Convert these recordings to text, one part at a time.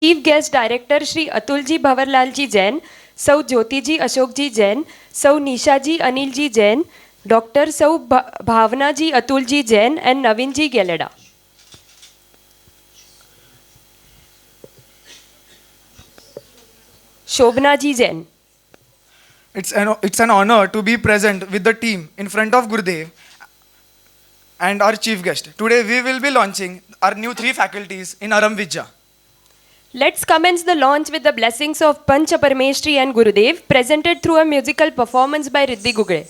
Chief guest director Shri Atul ji Bhanwarlal ji Jain, Sau Jyoti ji Ashok ji Jain, Sau Nisha ji Anil ji Jain, doctor Sau Bhavna ji Atul ji Jain and Naveen ji Geleda. Shobhana ji Jain. It's an honor to be present with the team in front of Gurudev and our chief guest. Today we will be launching our new 3 faculties in Aram Vidya. Let's commence the launch with the blessings of Pancha Parameshri and Gurudev, presented through a musical performance by Riddhi Gugde.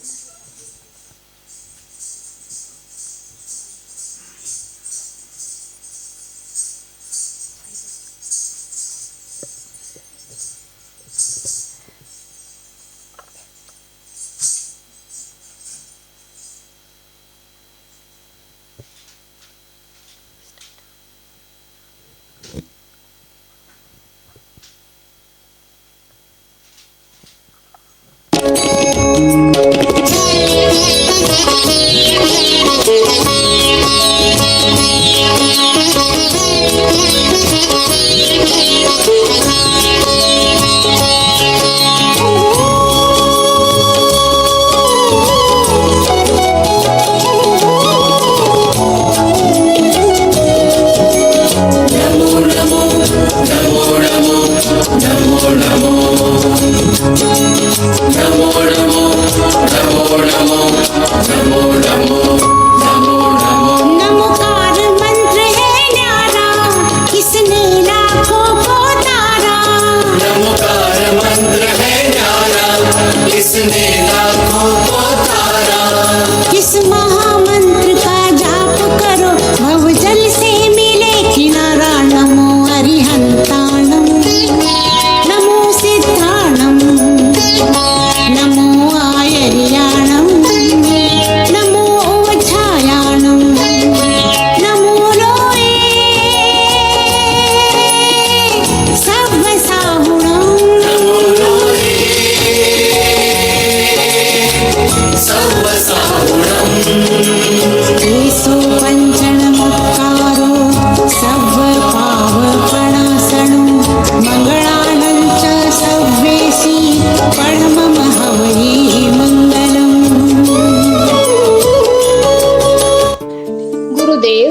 इस महामंत्र का जाप करो, भवजल से मिले किनारा. नमो अरिहंताणम, नमो सिद्धाणम, नमो आयर्याणम, नमो ओझायाणम, नमो लोए सव्वसाहुणम. ईसो पंचणमुक्कारो सव्वपावपणासनो मंगलानं च सव्वेसी परमं हवये मंगलम्. गुरुदेव,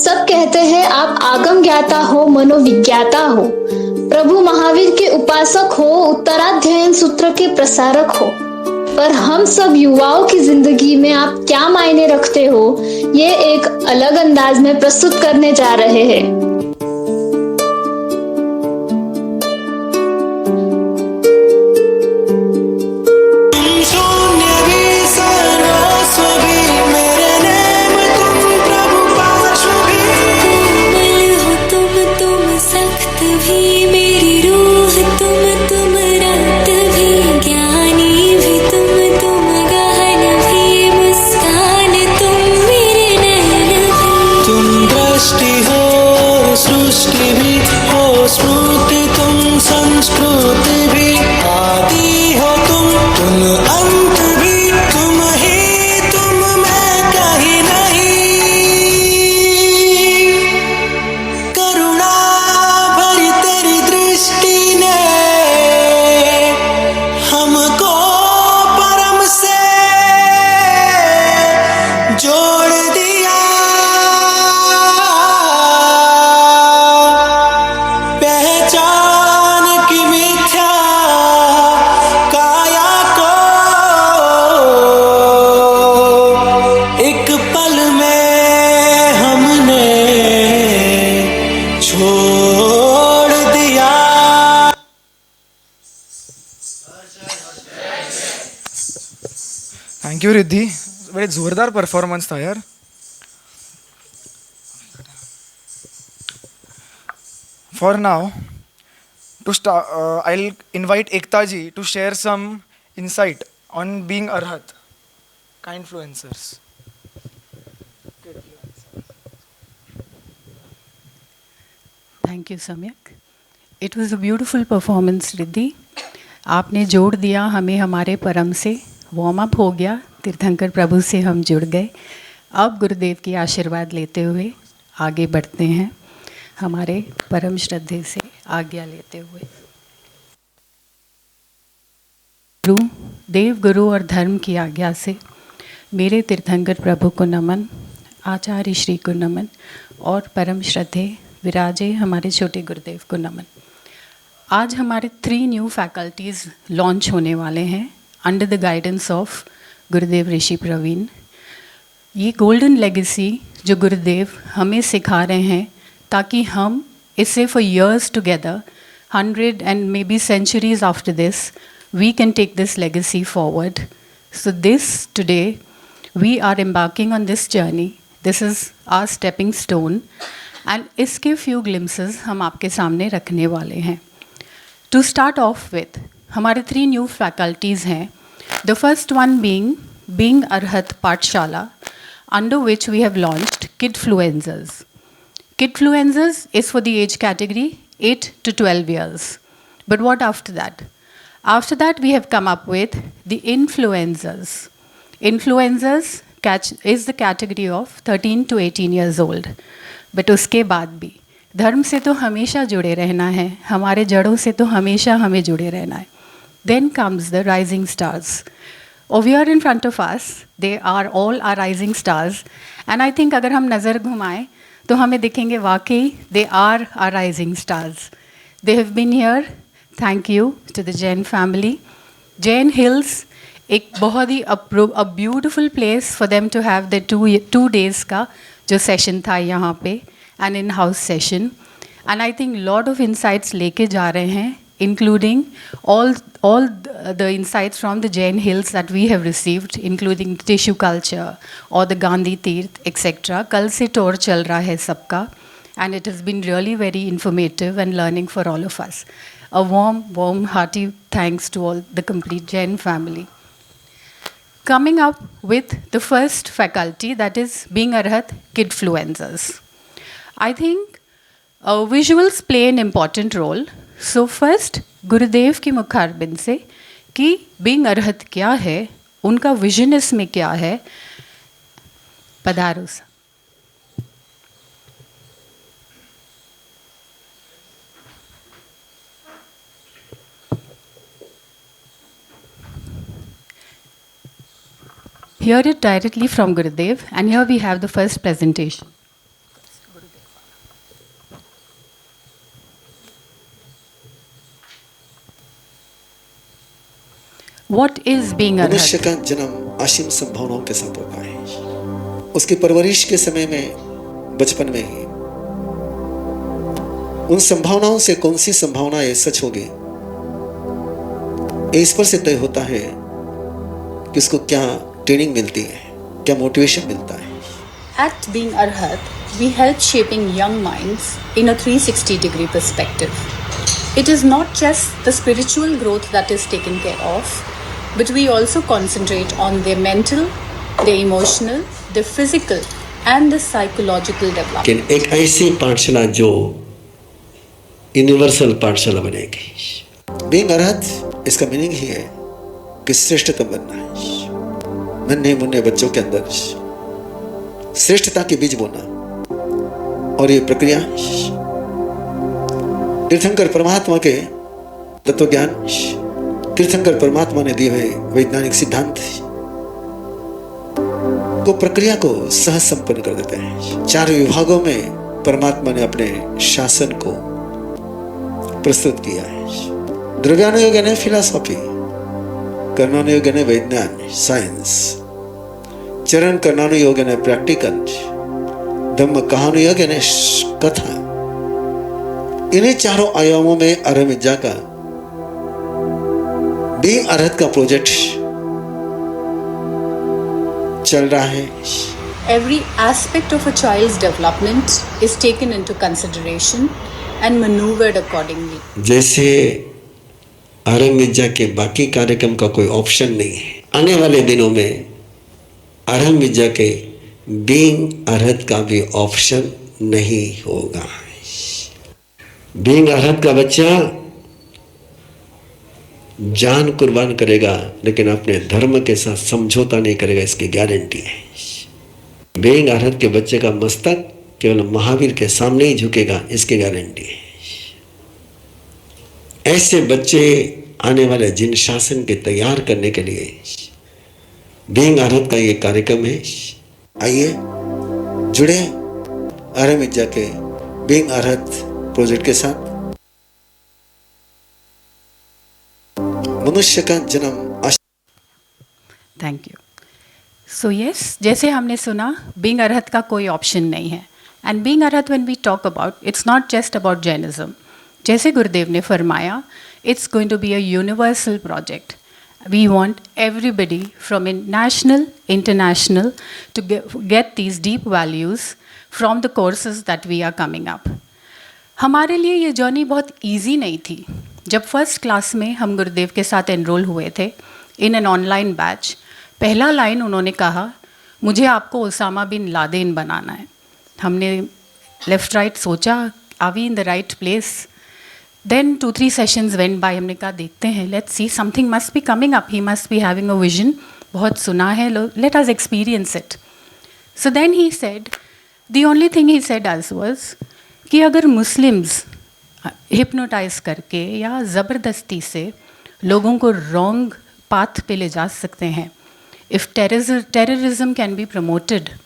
सब कहते हैं आप आगम ज्ञाता हो, मनोविज्ञाता हो, प्रभु महावीर के उपासक हो, उत्तराध्ययन सूत्र के प्रसारक हो. पर हम सब युवाओं की जिंदगी में आप क्या मायने रखते हो, ये एक अलग अंदाज में प्रस्तुत करने जा रहे हैं. थैंक यू रिद्धि, बड़े जोरदार परफॉर्मेंस था यार. For now, to start, I'll invite Ekta ji to share some insight on being Arhat, kindfluencers. Thank you, Samyak. It was a beautiful performance, Riddhi. आपने जोड़ दिया हमें हमारे परम से, वार्म अप हो गया, तीर्थंकर प्रभु से हम जुड़ गए. अब गुरुदेव की आशीर्वाद लेते हुए आगे बढ़ते हैं हमारे परम श्रद्धेय से आज्ञा लेते हुए। गुरु, देव गुरु और धर्म की आज्ञा से मेरे तीर्थंकर प्रभु को नमन, आचार्य श्री को नमन और परम श्रद्धे विराजे हमारे छोटे गुरुदेव को नमन। आज हमारे 3 न्यू फैकल्टीज़ लॉन्च होने वाले हैं अंडर द गाइडेंस ऑफ गुरुदेव ऋषि प्रवीण। ये गोल्डन लेगेसी जो गुरुदेव हमें सिखा रहे हैं ताकि हम इससे for years together 100 and maybe centuries after this we can take this legacy forward. So this today we are embarking on this journey. This is our stepping stone and इसके few glimpses हम आपके सामने रखने वाले हैं। To start off with, हमारे 3 new faculties हैं। The first one being Arhat Pathshala, under which we have launched Kidfluencers. Kidfluencers is for the age category 8 to 12 years. But what after that? After that, we have come up with the influencers. Influencers is the category of 13 to 18 years old. But उसके बाद भी धर्म से तो हमेशा जुड़े रहना है, हमारे जड़ों से तो हमेशा हमें जुड़े रहना है। Then comes the rising stars. Over here in front of us, they are all our rising stars. And I think अगर हम नज़र घुमाएं तो हमें दिखेंगे वाकई they are our rising stars. They have been here. Thank you to the Jain family. Jain Hills, एक बहुत ही a beautiful place for them to have the 2 days का जो session था यहाँ पे, an in-house session. And I think lot of insights लेके जा रहे हैं, including all the insights from the Jain Hills that we have received, including tissue culture or the Gandhi Tirth, etc. कल से tour चल रहा है सबका, and it has been really very informative and learning for all of us. A warm, hearty thanks to all the complete Jain family. Coming up with the first faculty, that is being Arhat Kidfluencers. I think visuals play an important role. So first, गुरुदेव की मुखारबिंद से कि being Arhat क्या है, उनका vision इसमें क्या है, पधारो सा। Hear it directly from Gurudev, and here we have the first presentation. What is being मनुष्य Arhat? का जन्म असीम संभावनाओं के साथ होता है। उसकी परवरिश के समय में, बचपन में ही उन संभावनाओं से कौन सी संभावना ये सच होगी, इस पर से तय होता है कि उसको क्या ट्रेनिंग मिलती है, क्या मोटिवेशन मिलता है। At being Arhat, we help shaping young minds in a 360-degree perspective. It is not just the spiritual growth that is taken care of, but we also concentrate on their mental, their emotional, their physical and the psychological development. लेकिन एक ऐसी पाठशाला जो universal पाठशाला बनेगी। Being arhat, इसका meaning ही है कि श्रेष्ठतम बनना है। नन्हे मुन्ने बच्चों के अंदर श्रेष्ठता के बीज बोना, और ये प्रक्रिया तीर्थंकर परमात्मा के तत्व ज्ञान, तीर्थंकर परमात्मा ने दिए हुए वैज्ञानिक सिद्धांत को, प्रक्रिया को सहज संपन्न कर देते हैं। 4 विभागों में परमात्मा ने अपने शासन को प्रस्तुत किया है। द्रव्यानुयोग ने फिलॉसफी, कर्मानुयोग ने वैज्ञान साइंस, चरण कर्णानुयोग ने प्रैक्टिकल, धम्म कहानुयोग ने कथा। इन्हीं 4 आयामों में अरहत विद्या का, बीइंग अरहत का प्रोजेक्ट चल रहा है। Every aspect of a child's development is taken into consideration and maneuvered accordingly. जैसे अरहत विद्या के बाकी कार्यक्रम का कोई ऑप्शन नहीं है, आने वाले दिनों में अरहत विद्या के बीइंग अरहत का भी ऑप्शन नहीं होगा। बीइंग अरहत का बच्चा जान कुर्बान करेगा, लेकिन अपने धर्म के साथ समझौता नहीं करेगा, इसकी गारंटी है। बीइंग अरहत के बच्चे का मस्तक केवल महावीर के सामने ही झुकेगा, इसकी गारंटी है। ऐसे बच्चे आने वाले जिन शासन के तैयार करने के लिए बीइंग अर्हत का ये कार्यक्रम है। आइए जुड़े आरएमएजा के बीइंग अर्हत प्रोजेक्ट के साथ। मनुष्य का जन्म थैंक यू। सो यस, जैसे हमने सुना, बीइंग अर्हत का कोई ऑप्शन नहीं है। And being Arhat when we talk about, it's not just about Jainism. जैसे गुरुदेव ने फरमाया, it's going to be a universal project. We want everybody from national, international to get these deep values from the courses that we are coming up. हमारे लिए ये journey बहुत easy नहीं थी। जब फर्स्ट क्लास में हम गुरुदेव के साथ एनरोल हुए थे इन एन ऑनलाइन बैच, पहला लाइन उन्होंने कहा, मुझे आपको ओसामा बिन लादेन बनाना है। हमने लेफ़्ट राइट सोचा, are we in the right place? Then 2-3 sessions went by, हमने कहा देखते हैं, let's see, something must be coming up, he must be having a vision, बहुत सुना है, let us experience it. So then he said, the only thing he said us was कि अगर Muslims hypnotize करके या ज़बरदस्ती से लोगों को wrong path पे ले जा सकते हैं, if terrorism can be promoted,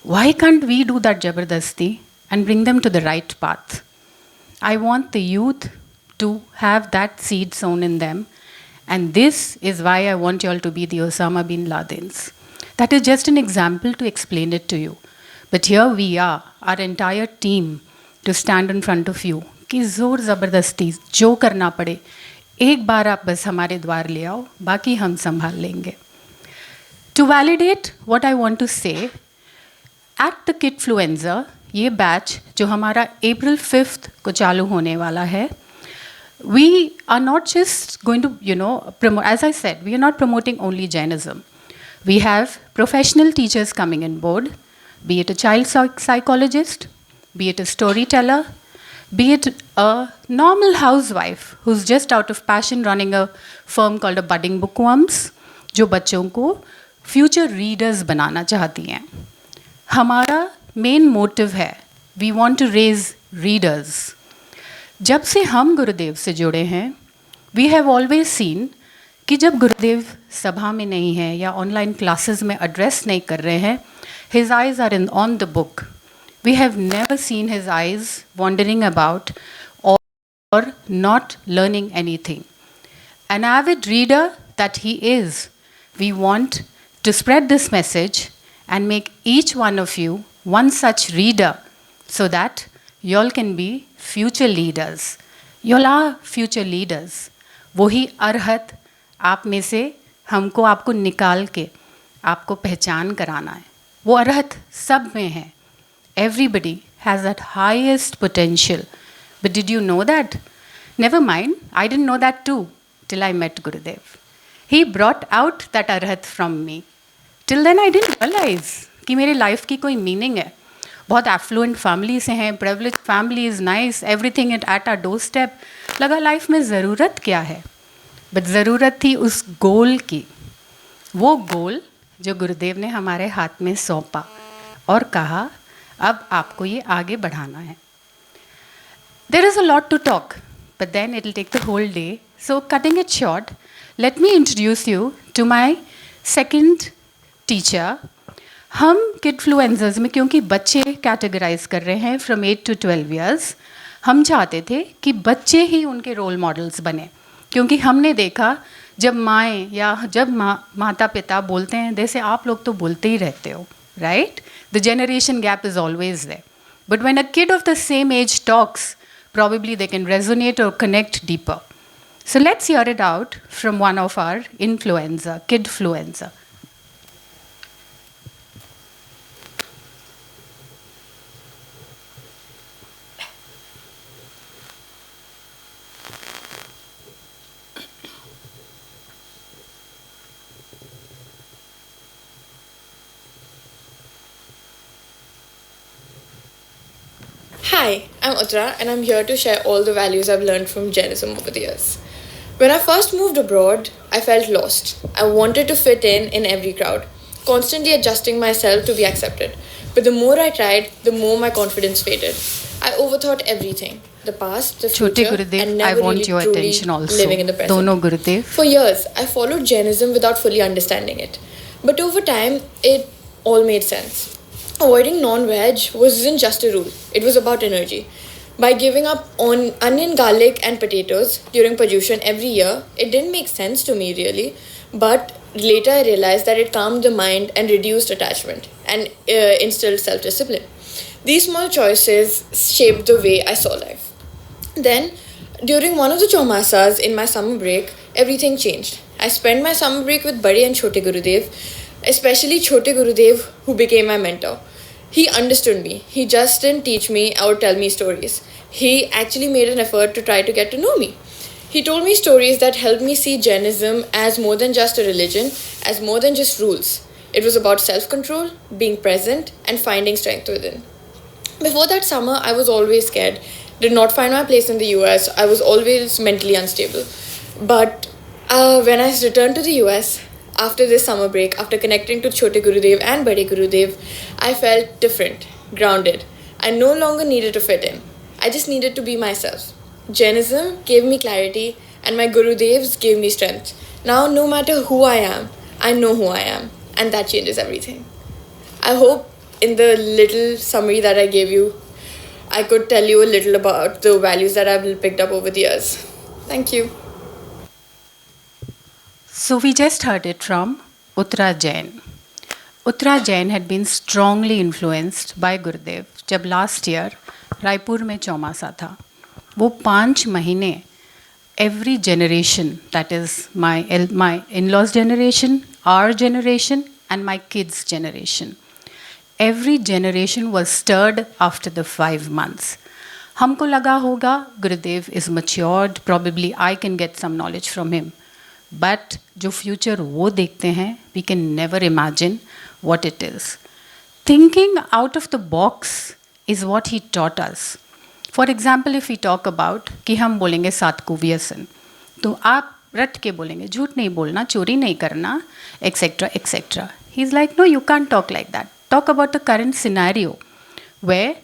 why can't we do that ज़बरदस्ती and bring them to the right path? I want the youth to have that seed sown in them, and this is why I want you all to be the Osama bin Ladens. That is just an example to explain it to you. But here we are, our entire team, to stand in front of you. कि ज़ोर ज़बरदस्ती जो करना पड़े, एक बार आप बस हमारे द्वार ले आओ, बाकी हम संभाल लेंगे. To validate what I want to say, at the Kidfluencer, ये बैच जो हमारा April 5th को चालू होने वाला है, we are not just going to, promote, as I said, we are not promoting only Jainism. We have professional teachers coming on board, be it a child psychologist, be it a storyteller, be it a normal housewife who's just out of passion running a firm called a Budding Bookworms, जो बच्चों को future readers बनाना चाहती हैं. हमारा main motive है, we want to raise readers. जब से हम गुरुदेव से जुड़े हैं, वी हैव ऑलवेज सीन कि जब गुरुदेव सभा में नहीं है या ऑनलाइन क्लासेस में एड्रेस नहीं कर रहे हैं, his eyes are on the book. We have never seen his eyes wandering about और not learning anything. An avid reader that he is, we want to spread this message and make each one of you one such reader so that you all can be future leaders. You all are future leaders. वही अर्हत आप में से हमको आपको निकाल के आपको पहचान कराना है. वो अर्हत सब में है. Everybody has that highest potential. But did you know that? Never mind, I didn't know that too till I met Gurudev. He brought out that arhat from me. Till then I didn't realize कि मेरे life की कोई meaning है. बहुत effluent family से हैं, privilege family is nice, everything at our doorstep. लगा life में ज़रूरत क्या है, बट ज़रूरत थी उस गोल की. वो गोल जो गुरुदेव ने हमारे हाथ में सौंपा और कहा अब आपको ये आगे बढ़ाना है. There is a lot to talk, but then it will take the whole day. So cutting it short, let me introduce you to my second teacher. हम किडफ्लुएंसर्स में क्योंकि बच्चे कैटेगराइज कर रहे हैं फ्रॉम 8 to 12 ईयर्स, हम चाहते थे कि बच्चे ही उनके रोल मॉडल्स बने. क्योंकि हमने देखा जब माएँ या जब माता पिता बोलते हैं, जैसे आप लोग तो बोलते ही रहते हो, right? The generation gap is always there. But when a kid of the same age talks, probably they can resonate or connect deeper. So let's hear it out from one of our influencer, Kidfluencer. Hi, I'm Uttara and I'm here to share all the values I've learned from Jainism over the years. When I first moved abroad, I felt lost. I wanted to fit in every crowd, constantly adjusting myself to be accepted. But the more I tried, the more my confidence faded. I overthought everything. the past, the Chote future, Gurudev, and I never want really your truly attention also. living in the present. Dono Gurudev. For years, I followed Jainism without fully understanding it. But over time, it all made sense. Avoiding non-veg wasn't just a rule, it was about energy. By giving up on onion, garlic and potatoes during Pajushan every year, it didn't make sense to me really. But later I realized that it calmed the mind and reduced attachment and instilled self-discipline. These small choices shaped the way I saw life. Then, during one of the Chaumasas in my summer break, everything changed. I spent my summer break with Bade and Chote Gurudev, especially Chote Gurudev, who became my mentor. He understood me. He just didn't teach me or tell me stories. He actually made an effort to try to get to know me. He told me stories that helped me see Jainism as more than just a religion, as more than just rules. It was about self-control, being present, and finding strength within. Before that summer, I was always scared, did not find my place in the US. I was always mentally unstable. But when I returned to the US after this summer break, after connecting to Chote Gurudev and Bade Gurudev, I felt different, grounded. I no longer needed to fit in. I just needed to be myself. Jainism gave me clarity, and my Gurudevs gave me strength. Now, no matter who I am, I know who I am, and that changes everything. I hope in the little summary that I gave you, I could tell you a little about the values that I've picked up over the years. Thank you. So we just heard it from Uttara Jain. Uttara Jain had been strongly influenced by Gurudev जब last year Raipur में चौमासा था. वो 5 महीने every generation, that is my in-laws generation, our generation and my kids' generation, every generation was stirred after the 5 months. हमको लगा होगा Gurudev is matured, probably I can get some knowledge from him. But जो future वो देखते हैं, we can never imagine what it is. Thinking out of the box is what he taught us. For example, if we talk about कि हम बोलेंगे 7 को व्यसन, तो आप रट के बोलेंगे, झूठ नहीं बोलना, चोरी नहीं करना, etc. etc. He's like, no, you can't talk like that. Talk about the current scenario where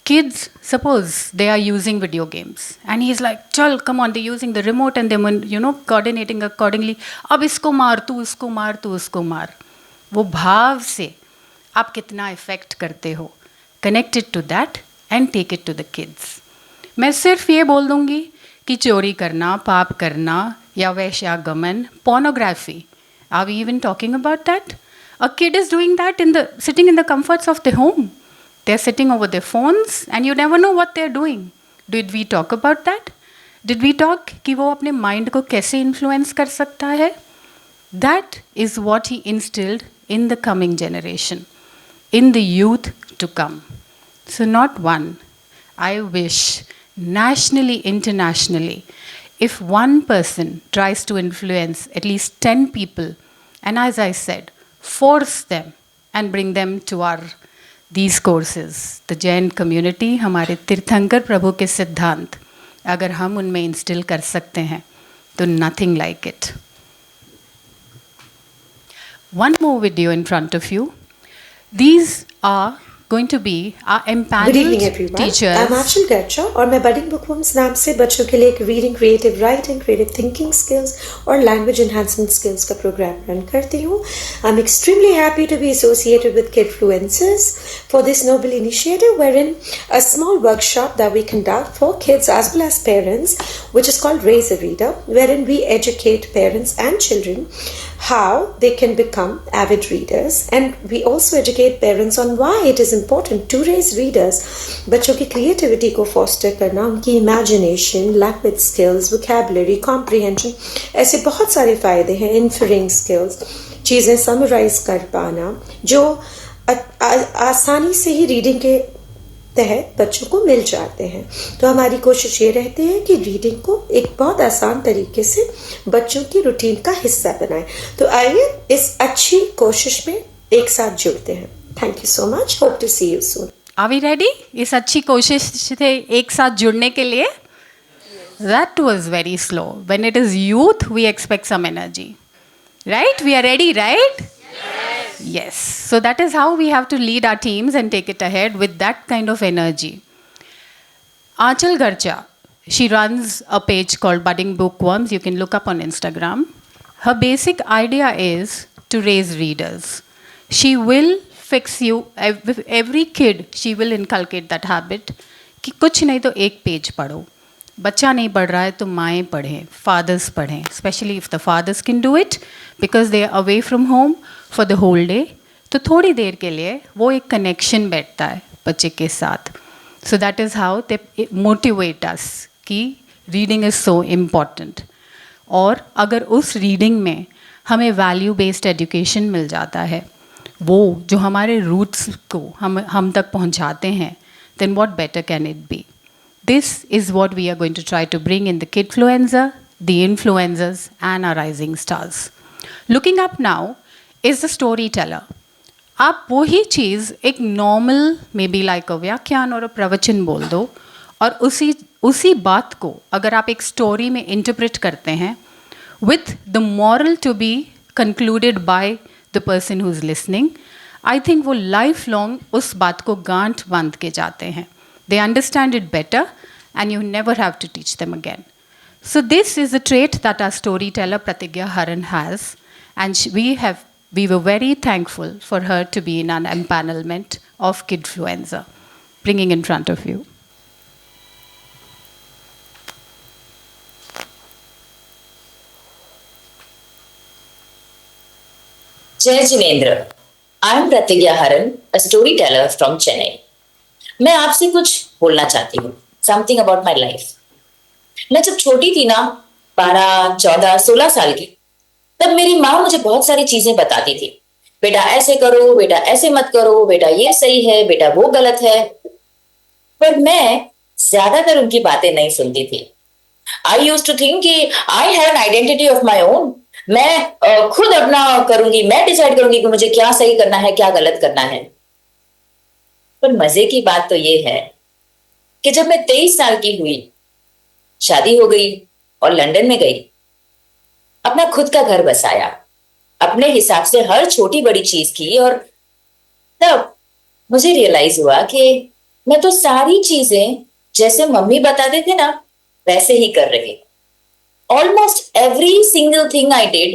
kids, suppose they are using video games, and he's like, chal, come on, they're using the remote and they're, coordinating accordingly. अब इसको मार, तू उसको मार, तू उसको मार. वो भाव से आप कितना इफेक्ट करते हो. Connect it to that and take it to the kids. मैं सिर्फ ये बोल दूंगी कि चोरी करना, पाप करना या वैश्यागमन, pornography. Are we even talking about that? A kid is doing that sitting in the comforts of their home. They're sitting over their phones and you never know what they're doing. Did we talk about that? Did we talk कि वो अपने mind को कैसे influence कर सकता है? That is what he instilled in the coming generation, in the youth to come. So not one. I wish nationally, internationally, if one person tries to influence at least 10 people, and as I said, force them and bring them to these courses, the Jain community, हमारे तीर्थंकर प्रभु के सिद्धांत, अगर हम उनमें instill कर सकते हैं, तो nothing like it. One more video in front of you. These are going to be our Good empaneled evening everyone. teachers. I'm Achal Garcha और मैं बडिंग बुकवर्म्स नाम से बच्चों के लिए एक reading, creative writing, creative thinking skills और language enhancement skills का प्रोग्राम रन करती हूँ. I'm extremely happy to be associated with Kidfluences for this noble initiative wherein a small workshop that we conduct for kids as well as parents, which is called Raise a Reader, wherein we educate parents and children how they can become avid readers, and we also educate parents on why it is important to raise readers. बच्चों की creativity को foster करना, उनकी imagination, language skills, vocabulary, comprehension, ऐसे बहुत सारे फायदे हैं. Inferring skills, चीज़ें summarize कर पाना, जो आसानी से ही रीडिंग के तहत बच्चों को मिल जाते हैं. तो हमारी कोशिश ये रहती है कि रीडिंग को एक बहुत आसान तरीके से बच्चों की रूटीन का हिस्सा बनाएं. तो आइए इस अच्छी कोशिश में एक साथ जुड़ते हैं. Thank you so much. Hope to see you soon. Are we ready? इस अच्छी कोशिश से एक साथ जुड़ने के लिए? That was very slow. When it is youth, we expect some energy. Right? We are ready, right? Yes. So that is how we have to lead our teams and take it ahead with that kind of energy. Achal Garcha She runs a page called Budding Bookworms. You can look up on Instagram. Her basic idea is to raise readers. She will fix you, every kid, she will inculcate that habit कि कुछ नहीं तो एक page पढ़ो. बच्चा नहीं पढ़ रहा है तो माएँ पढ़ें, फादर्स पढ़ें, specially if the fathers can do it because they are away from home for the whole day. तो थोड़ी देर के लिए वो एक कनेक्शन बैठता है बच्चे के साथ. So that is how they motivate अस कि रीडिंग इज़ सो इम्पॉर्टेंट. और अगर उस रीडिंग में हमें वैल्यू बेस्ड एजुकेशन मिल जाता है, वो जो हमारे रूट्स को हम तक पहुंचाते हैं, then what better can it be? This is what we are going to try to bring in the Kidfluencer, the influencers and our rising stars. Looking up now is the storyteller. आप वही चीज़ एक normal may be like अ व्याख्यान और अ प्रवचन बोल दो, और उसी बात को अगर आप एक स्टोरी में इंटरप्रेट करते हैं with the moral to be concluded by the person who is listening, I think वो लाइफ लॉन्ग उस बात को गांठ बांध के जाते हैं. They understand it better and you never have to teach them again. So this is a trait that our storyteller Pratigya Haran has, and we were very thankful for her to be in an empanelment of Kidfluencer, bringing in front of you. जय Jinendra. I am प्रतिज्ञा हरन, a story teller from Chennai. मैं आपसे कुछ बोलना चाहती हूँ, something about my life. मैं जब छोटी थी ना, 12, 14, 16 साल की, तब मेरी माँ मुझे बहुत सारी चीजें बताती थी. बेटा ऐसे करो, बेटा ऐसे मत करो, बेटा ये सही है, बेटा वो गलत है. पर मैं ज्यादातर उनकी बातें नहीं सुनती थी. आई यूज्ड टू थिंक कि I have an identity of my own. मैं खुद अपना करूंगी, मैं डिसाइड करूंगी कि मुझे क्या सही करना है, क्या गलत करना है. पर मजे की बात तो ये है कि जब मैं 23 साल की हुई, शादी हो गई और लंदन में गई, अपना खुद का घर बसाया, अपने हिसाब से हर छोटी बड़ी चीज की, और तब मुझे रियलाइज हुआ कि मैं तो सारी चीजें जैसे मम्मी बताते थे ना, वैसे ही कर रही. Almost every single thing I did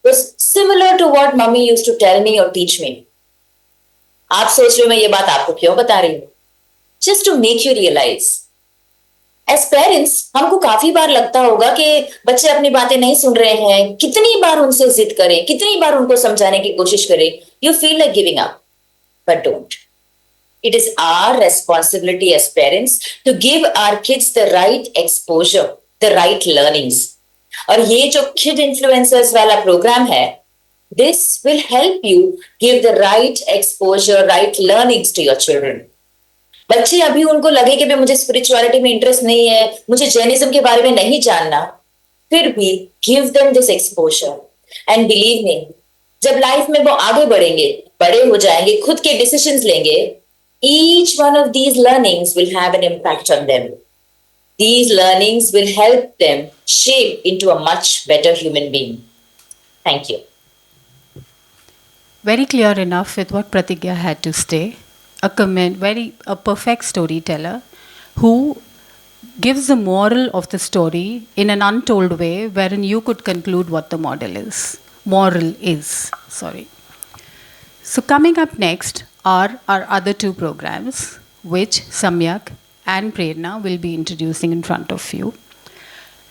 was similar to what mommy used to tell me or teach me. आप सोच रहे हो मैं ये बात आपको क्यों बता रही हूँ? Just to make you realize. As parents, हमको काफी बार लगता होगा कि बच्चे अपनी बातें नहीं सुन रहे हैं, कितनी बार उनसे जिद करें, कितनी बार उनको समझाने की कोशिश करें. You feel like giving up, but don't. It is our responsibility as parents to give our kids the right exposure, the right learnings. और ये जो किड इन्फ्लुएंसर्स वाला प्रोग्राम है, this will help you give the right exposure, right learnings to your children. बच्चे अभी उनको लगे कि मुझे स्पिरिचुअलिटी में इंटरेस्ट नहीं है, मुझे जैनिज्म के बारे में नहीं जानना, फिर भी give them this exposure. And believe me, जब लाइफ में वो आगे बढ़ेंगे, बड़े हो जाएंगे, खुद के डिसीजंस लेंगे, each one of these learnings will have an impact on them. These learnings will help them shape into a much better human being. Thank you. Very clear enough with what Pratigya had to say. A perfect storyteller who gives the moral of the story in an untold way, wherein you could conclude what the moral is. So coming up next are our other two programs, which Samyak and Prerna will be introducing in front of you.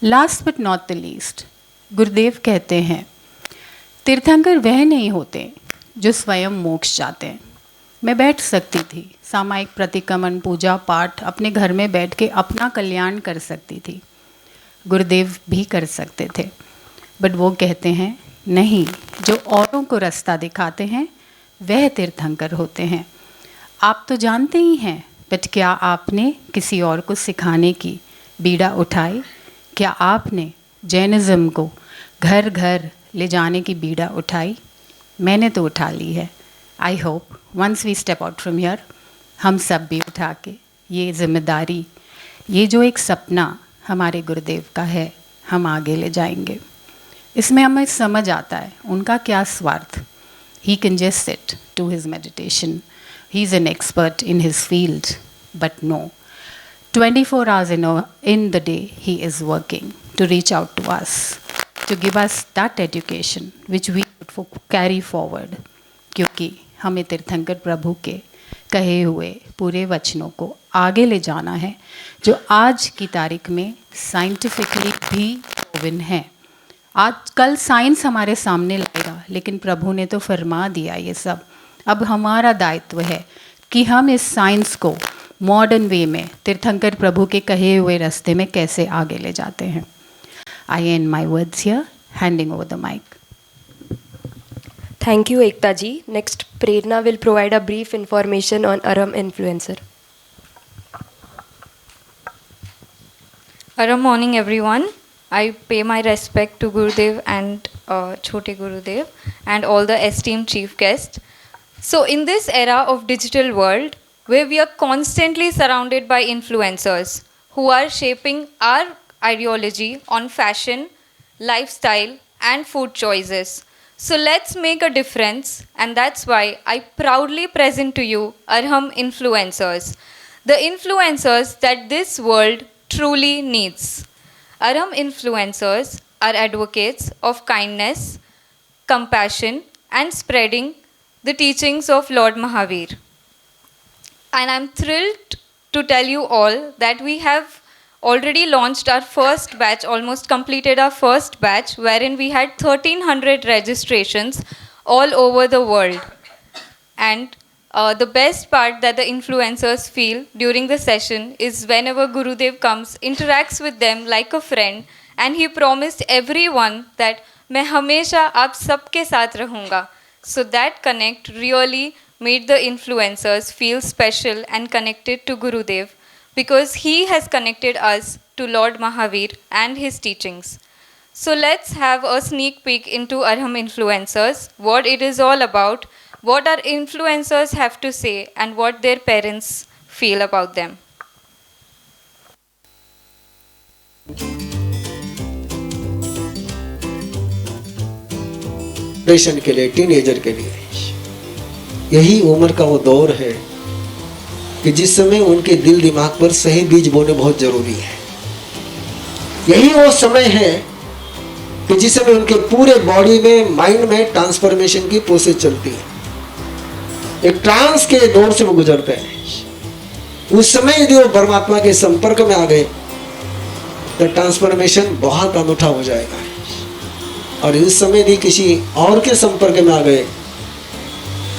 Last but not the least, गुरुदेव कहते हैं, तीर्थंकर वह नहीं होते जो स्वयं मोक्ष जाते हैं. मैं बैठ सकती थी, सामायिक प्रतिक्रमण, पूजा पाठ अपने घर में बैठ के अपना कल्याण कर सकती थी. गुरुदेव भी कर सकते थे, बट वो कहते हैं नहीं, जो औरों को रास्ता दिखाते हैं वह तीर्थंकर होते हैं. आप तो जानते ही हैं, बट क्या आपने किसी और को सिखाने की बीड़ा उठाई? क्या आपने जैनिज़्म को घर घर ले जाने की बीड़ा उठाई? मैंने तो उठा ली है. I hope once we step out from here, हम सब भी उठा के ये जिम्मेदारी, ये जो एक सपना हमारे गुरुदेव का है, हम आगे ले जाएंगे. इसमें हमें समझ आता है उनका क्या स्वार्थ. He can just sit to his meditation. He's an expert in his field. But no, 24 hours in the day he is working to reach out to us, to give us that education which we would carry forward, क्योंकि हमें तीर्थंकर प्रभु के कहे हुए पूरे वचनों को आगे ले जाना है, जो आज की तारीख में साइंटिफिकली भी प्रूवन है। आज कल साइंस हमारे सामने लाएगा, लेकिन प्रभु ने तो फरमा दिया ये सब। अब हमारा दायित्व है कि हम इस साइंस को मॉडर्न वे में तीर्थंकर प्रभु के कहे हुए रास्ते में कैसे आगे ले जाते हैं। I end my words here, handing over the mic. Thank you, Ekta ji. Next, Prerna will provide a brief information on Aram influencer. Aram morning, everyone. I pay my respect to Gurudev and Chote Gurudev and all the esteemed chief guests. So, in this era of digital world, where we are constantly surrounded by influencers who are shaping our ideology on fashion, lifestyle, and food choices. So let's make a difference, and that's why I proudly present to you Arham influencers, the influencers that this world truly needs. Arham influencers are advocates of kindness, compassion, and spreading the teachings of Lord Mahavir. And I'm thrilled to tell you all that we have already launched our first batch, almost completed our first batch, wherein we had 1300 registrations all over the world. And the best part that the influencers feel during the session is whenever Gurudev comes, interacts with them like a friend, and he promised everyone that मैं हमेशा आप सबके साथ रहूँगा. So that connect really made the influencers feel special and connected to Gurudev, because he has connected us to Lord Mahavir and his teachings. So let's have a sneak peek into Arham influencers, what it is all about, what our influencers have to say, and what their parents feel about them. Generation के लिए, teenager के लिए यही उम्र का वो दौर है कि जिस समय उनके दिल दिमाग पर सही बीज बोने बहुत जरूरी है। यही वो समय है कि जिस समय उनके पूरे बॉडी में, माइंड में ट्रांसफॉर्मेशन की प्रोसेस चलती है। एक ट्रांस के दौर से वो गुजरते हैं। उस समय यदि वो परमात्मा के संपर्क में आ गए तो ट्रांसफॉर्मेशन बहुत अनूठा हो जाएगा। और इस समय यदि किसी और के संपर्क में आ गए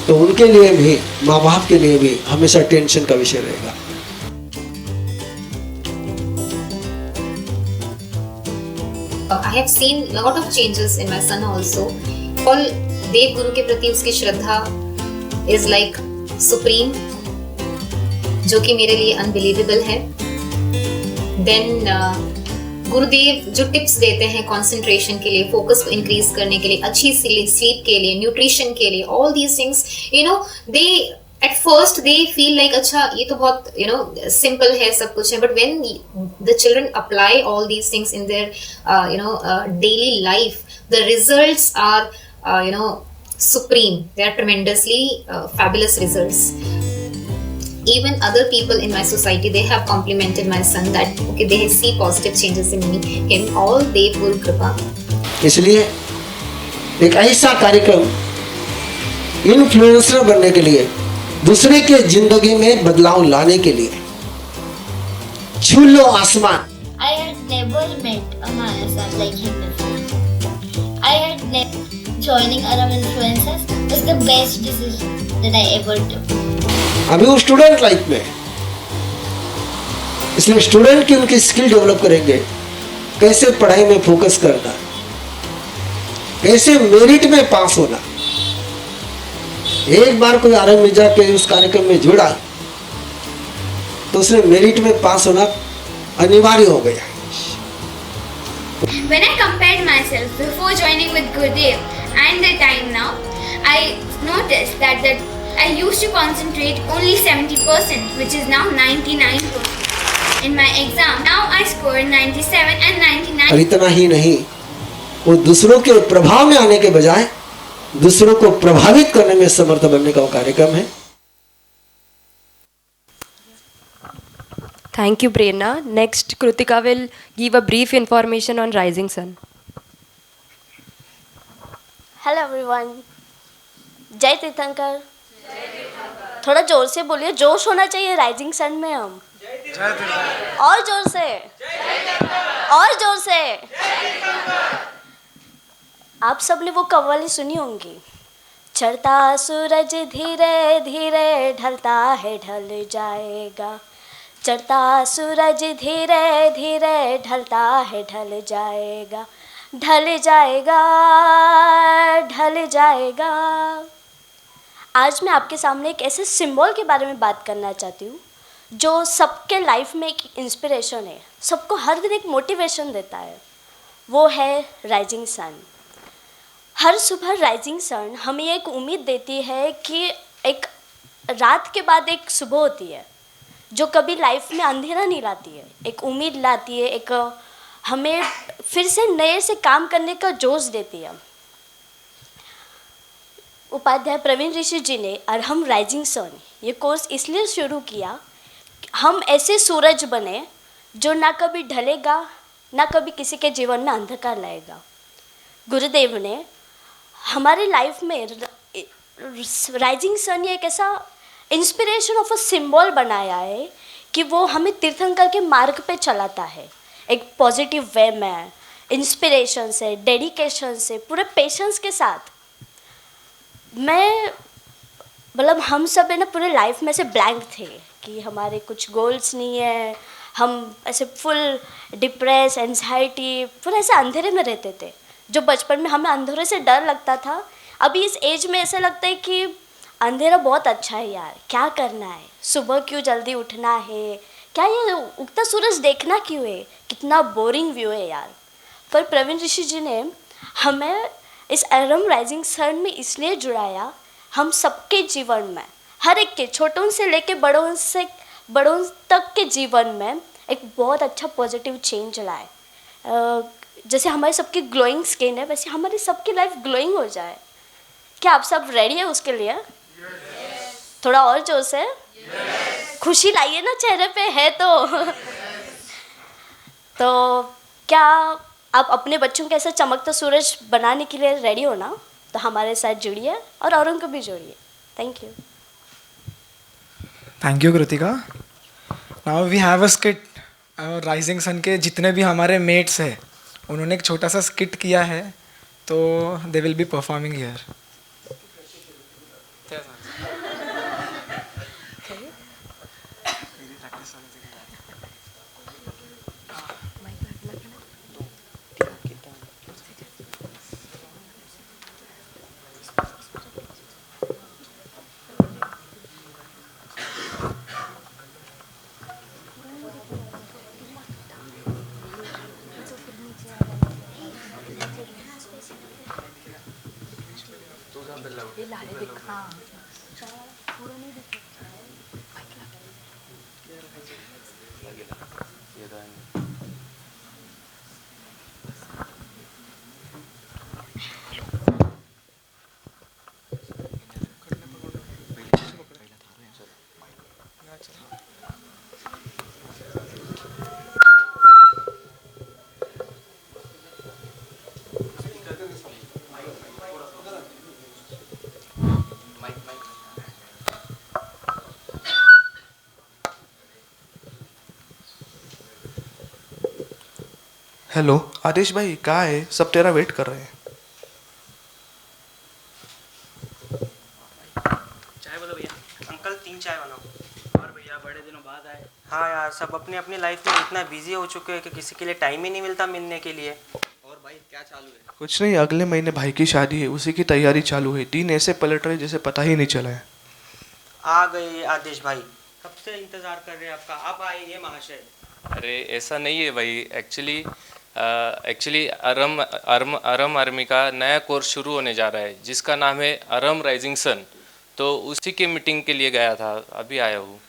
तो उनके लिए भी, माँ बाप के लिए भी हमेशा टेंशन का विषय रहेगा। I have seen a lot of changes in my son also. All देव गुरु के प्रति उसकी श्रद्धा is like supreme, जो कि मेरे लिए unbelievable है. Then गुरुदेव जो टिप्स देते हैं कंसंट्रेशन के लिए, फोकस को इंक्रीज करने के लिए, अच्छी स्लीप के लिए, न्यूट्रिशन के लिए, all these things, you know, they at first they feel like अच्छा ये तो बहुत यू नो सिंपल है, सब कुछ है, but when the children apply all these things in their you know daily life, the results are you know supreme. They are tremendously fabulous results. Even other people in my society, they have complimented my son that okay, they see positive changes in me. Him all Dev Guru Kripa. इसलिए एक ऐसा कार्यक्रम influencer बनने के लिए, दूसरे के जिंदगी में बदलाव लाने के लिए, छू लो आसमान। I had never met a son like him before. I had never joining Aram influencers was the best decision that I ever took. अभी वो स्टूडेंट लाइफ में, इसलिए स्टूडेंट की उनकी स्किल डेवलप करेंगे, कैसे पढ़ाई में फोकस करना, कैसे मेरिट में पास होना। एक बार कोई आरएम मिर्जा के उस कार्यक्रम में जुड़ा तो उसने मेरिट में पास होना अनिवार्य हो गया। When I compared myself before joining with Gurudev and the time now, I noticed that I used to concentrate only 70%, which is now 99%. In my exam, now I scored 97 and 99. और इतना ही नहीं, वो दूसरों के प्रभाव में आने के बजाय दूसरों को प्रभावित करने में समर्थ बनने का वो कार्यक्रम है। Thank you, Prerna. Next, Krutika will give a brief information on Rising Sun. Hello everyone, जय तीर्थंकर। थोड़ा जोर से बोलिए, जोश होना चाहिए राइजिंग सन में। हम और जोर से, और जोर से। आप सबने वो कव्वाली सुनी होंगी, चढ़ता सूरज धीरे धीरे ढलता है ढल जाएगा, चढ़ता सूरज धीरे धीरे ढलता है ढल जाएगा, ढल जाएगा, ढल जाएगा। आज मैं आपके सामने एक ऐसे सिंबल के बारे में बात करना चाहती हूँ जो सबके लाइफ में एक इंस्पिरेशन है, सबको हर दिन एक मोटिवेशन देता है। वो है राइजिंग सन। हर सुबह राइजिंग सन हमें एक उम्मीद देती है कि एक रात के बाद एक सुबह होती है जो कभी लाइफ में अंधेरा नहीं लाती है, एक उम्मीद लाती है, एक हमें फिर से नए से काम करने का जोश देती है। उपाध्याय प्रवीण ऋषि जी ने और हम राइजिंग सन ये कोर्स इसलिए शुरू किया, हम ऐसे सूरज बने जो ना कभी ढलेगा ना कभी किसी के जीवन में अंधकार लाएगा। गुरुदेव ने हमारे लाइफ में राइजिंग सन ये एक ऐसा इंस्पिरेशन ऑफ अ सिंबल बनाया है कि वो हमें तीर्थंकर के मार्ग पे चलाता है, एक पॉजिटिव वे में, इंस्पिरेशन से, डेडिकेशन से, पूरे पेशेंस के साथ। मैं मतलब हम सब है ना पूरे लाइफ में से ब्लैंक थे कि हमारे कुछ गोल्स नहीं है, हम ऐसे फुल डिप्रेस, एंजाइटी, पूरे ऐसे अंधेरे में रहते थे। जो बचपन में हमें अंधेरे से डर लगता था, अभी इस एज में ऐसा लगता है कि अंधेरा बहुत अच्छा है यार, क्या करना है, सुबह क्यों जल्दी उठना है, क्या ये उगता सूरज देखना क्यों है, कितना बोरिंग व्यू है यार। पर प्रवीण ऋषि जी ने हमें इस अरम राइजिंग सन में इसलिए जुड़ाया, हम सबके जीवन में, हर एक के, छोटों से लेके बड़ों तक के जीवन में एक बहुत अच्छा पॉजिटिव चेंज लाए। जैसे हमारी सबकी ग्लोइंग स्किन है, वैसे हमारी सबकी लाइफ ग्लोइंग हो जाए। क्या आप सब रेडी है उसके लिए? थोड़ा और जोर से खुशी लाइए ना चेहरे पे, है तो क्या आप अपने बच्चों के ऐसा चमकता सूरज बनाने के लिए रेडी हो ना? तो हमारे साथ जुड़िए और औरों को भी जोड़िए। Thank you. Thank you Kritika. Now we have a skit. Rising sun के जितने भी हमारे मेट्स हैं उन्होंने एक छोटा सा स्किट किया है, तो they will be performing here. Hello Adesh भाई, कहाँ है? सब तेरा वेट कर रहे हैं। चाय बोलो भैया। अंकल 3 चाय बनाओ। और भैया बड़े दिनों बाद आए। हाँ यार, सब अपनी अपनी लाइफ में इतना बिजी हो चुके हैं कि किसी के लिए टाइम ही नहीं मिलता मिलने के लिए। और भाई क्या चालू है? कुछ नहीं, अगले महीने भाई की शादी है, उसी की तैयारी चालू है। दिन ऐसे पलट रहे जैसे पता ही नहीं चला है। आ गए आदेश भाई, कब से इंतजार कर रहे हैं आपका, आप आइए महाशय। अरे ऐसा नहीं है भाई, एक्चुअली अरम आर्मी का नया कोर्स शुरू होने जा रहा है जिसका नाम है अरम राइजिंग सन, तो उसी के मीटिंग के लिए गया था, अभी आया हूँ।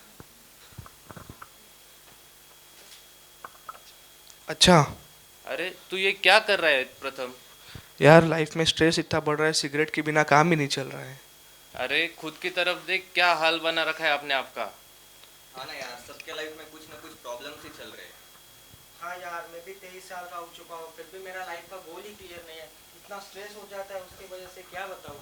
अच्छा। अरे तू ये क्या कर रहा है प्रथम? यार लाइफ में स्ट्रेस इतना बढ़ रहा है, सिगरेट के बिना काम ही नहीं चल रहा है। अरे खुद की तरफ देख, क्या हाल बना रखा है अपने आप का। हाँ ना यार, सबके लाइफ में कुछ ना कुछ प्रॉब्लम्स ही चल रहे हैं। हाँ यार, मैं भी 23 साल का हो चुका हूँ, फिर भी मेरा लाइफ का गोल ही क्लियर नहीं है। इतना स्ट्रेस हो जाता है उसकी वजह से, क्या बताऊँ।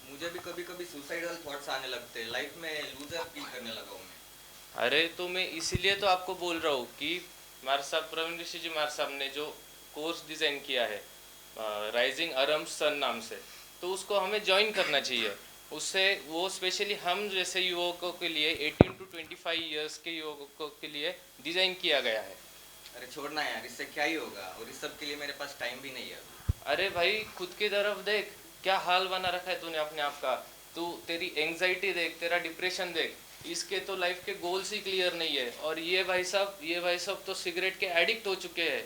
मुझे भी कभी कभी सुसाइडल थॉट्स आने लगते हैं, लाइफ में लूजर फील करने लगा हूँ मैं। अरे तो मैं इसीलिए तो आपको बोल रहा हूँ कि मार साहब, प्रवीण ऋषि जी मार साहब ने जो कोर्स डिज़ाइन किया है राइजिंग अरम सन नाम से, तो उसको हमें ज्वाइन करना चाहिए। उससे वो स्पेशली हम जैसे युवकों के लिए 18 to 25 ईयर्स के युवकों के लिए डिज़ाइन किया गया है। अरे छोड़ना यार, इससे क्या ही होगा, और इस सब के लिए मेरे पास टाइम भी नहीं है। अरे भाई, खुद की तरफ देख, क्या हाल बना रखा है तूने अपने आप का। तू तेरी एंग्जाइटी देख, तेरा डिप्रेशन देख, इसके तो लाइफ के गोल्स ही क्लियर नहीं है। और ये भाई साहब तो सिगरेट के एडिक्ट हो चुके हैं।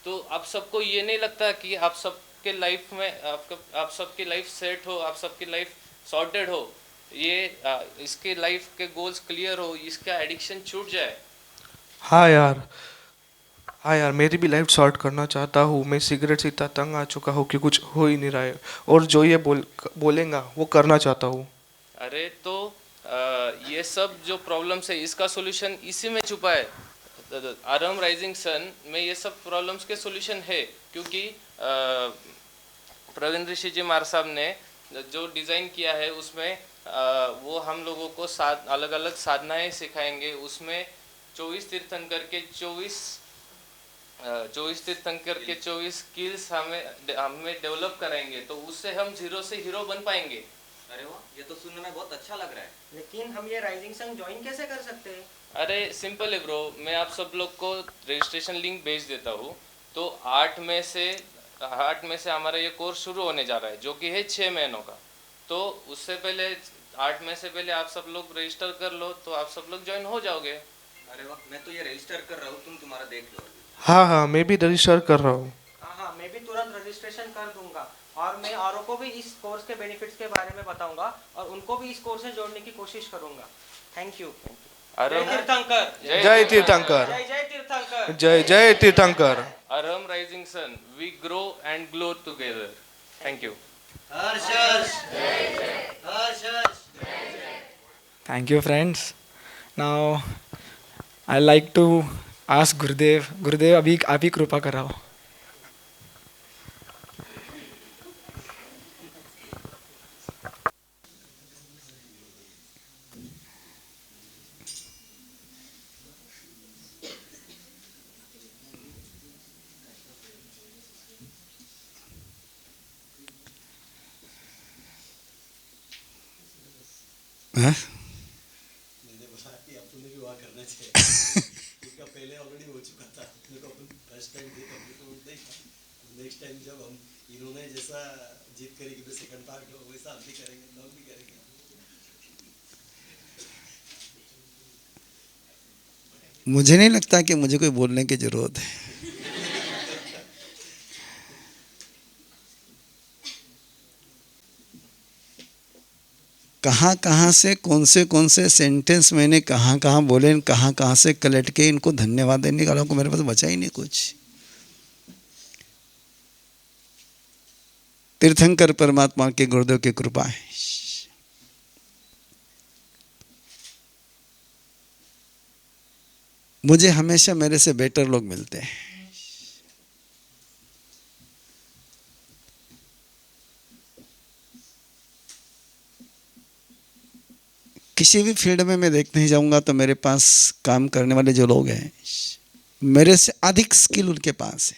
तो आप सबको ये नहीं लगता कि आप सबके लाइफ में आप सबकी लाइफ सेट हो, आप सबकी लाइफ सॉर्टेड हो, इसके लाइफ के गोल्स क्लियर हो, इसका एडिक्शन छूट जाए। हाँ यार, मेरी भी लाइफ शॉर्ट करना चाहता हूँ। मैं सिगरेट से इतना तंग आ चुका हूँ कि कुछ हो ही नहीं रहा है, और जो ये बोलेगा वो करना चाहता हूँ। अरे तो ये सब जो प्रॉब्लम्स है, इसका सॉल्यूशन इसी में छुपा है। आरम राइजिंग सन में ये सब प्रॉब्लम्स के सॉल्यूशन है, क्योंकि प्रवीण ऋषि जी मार साहब ने जो डिज़ाइन किया है उसमें वो हम लोगों को अलग अलग साधनाएं सिखाएंगे। उसमें 24 तीर्थंकर के 24 स्किल्स हमें डेवलप कराएंगे, तो उससे हम जीरो से हीरो बन पाएंगे। अरे वाह, ये तो सुनने में बहुत अच्छा लग रहा है। लेकिन हम ये राइजिंग सन ज्वाइन कैसे कर सकते हैं? अरे सिंपल है ब्रो, मैं आप सब लोग को रजिस्ट्रेशन लिंक भेज देता हूँ। तो 8 में से हमारा ये कोर्स शुरू होने जा रहा है, जो कि है 6 महीनों का। तो उससे पहले 8 में से पहले आप सब लोग रजिस्टर कर लो, तो आप सब लोग ज्वाइन हो जाओगे। अरे वाह, मैं तो ये रजिस्टर कर रहा हूँ, तुम तुम्हारा देख लो। हाँ, मैं भी रजिस्टर कर रहा हूँ। हाँ, मैं भी तुरंत रजिस्ट्रेशन कर दूंगा, और मैं औरों को भी इस कोर्स के बेनिफिट्स के बारे में बताऊंगा, और उनको भी इस कोर्स से जोड़ने की कोशिश करूंगा। Thank you. अरम तीर्थंकर, जय तीर्थंकर, जय तीर्थंकर, जय तीर्थंकर। Aram rising sun, we grow and glow together. Thank you. Thank you, friends. Now, I like to ask Gurudev. Gurudev, अभी आप ही कृपा कराओ। हाँ? पहले ऑलरेडी हो चुका था, मेरे को अपन फर्स्ट टाइम थे तो नहीं था। नेक्स्ट टाइम जब हम इन्होंने जैसा जीत करेगी तो सेकंड पार्ट हो, वैसा हम भी करेंगे, लोग भी करेंगे। मुझे नहीं लगता कि मुझे कोई बोलने की जरूरत है। कहाँ कहाँ से कौन से सेंटेंस मैंने कहाँ बोले, कहाँ से कलेक्ट के इनको धन्यवाद देने वालों को मेरे पास बचा ही नहीं कुछ। तीर्थंकर परमात्मा के गुरुदेव की कृपा है। मुझे हमेशा मेरे से बेटर लोग मिलते हैं। किसी भी फील्ड में मैं देखने जाऊंगा तो मेरे पास काम करने वाले जो लोग हैं, मेरे से अधिक स्किल उनके पास है।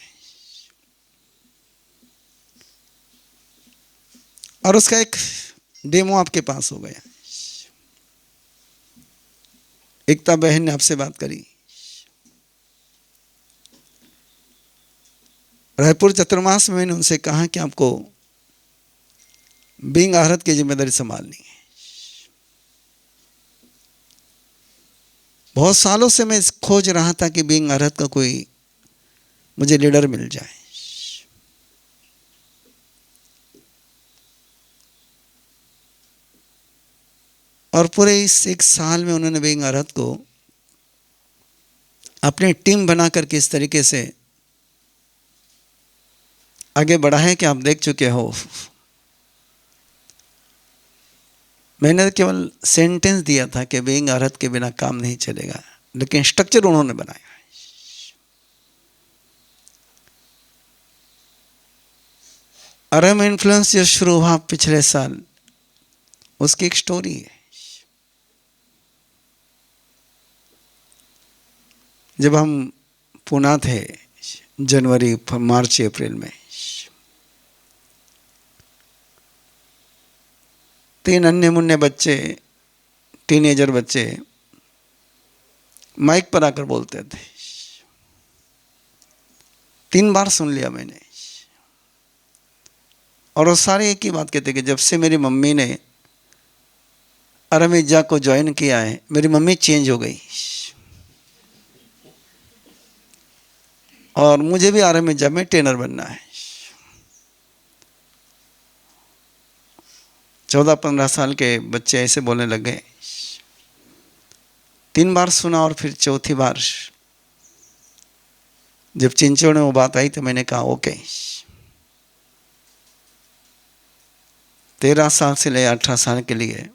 और उसका एक डेमो आपके पास हो गया। एकता बहन ने आपसे बात करी, रायपुर चतुर्मास में मैंने उनसे कहा कि आपको बीइंग आहरत की जिम्मेदारी संभालनी है। बहुत सालों से मैं खोज रहा था कि बीइंग आहरत का कोई मुझे लीडर मिल जाए। और पूरे इस एक साल में उन्होंने बीइंग आहरत को अपनी टीम बनाकर किस तरीके से आगे बढ़ा है कि आप देख चुके हो। मैंने केवल सेंटेंस दिया था कि बीइंग अर्हत के बिना काम नहीं चलेगा, लेकिन स्ट्रक्चर उन्होंने बनाया। अरम इन्फ्लुएंस जो शुरू हुआ पिछले साल, उसकी एक स्टोरी है। जब हम पुणे थे जनवरी मार्च अप्रैल में, 3 अन्य मुन्ने बच्चे, टीनेजर बच्चे माइक पर आकर बोलते थे। 3 बार सुन लिया मैंने, और वो सारे एक ही बात कहते कि जब से मेरी मम्मी ने अरमिजा को ज्वाइन किया है, मेरी मम्मी चेंज हो गई और मुझे भी अरमिजा में ट्रेनर बनना है। 14-15 साल के बच्चे ऐसे बोलने लग गए। 3 बार सुना और फिर चौथी बार जब चिंचोड़ में वो बात आई तो मैंने कहा ओके। 13 साल से ले 18 साल के लिए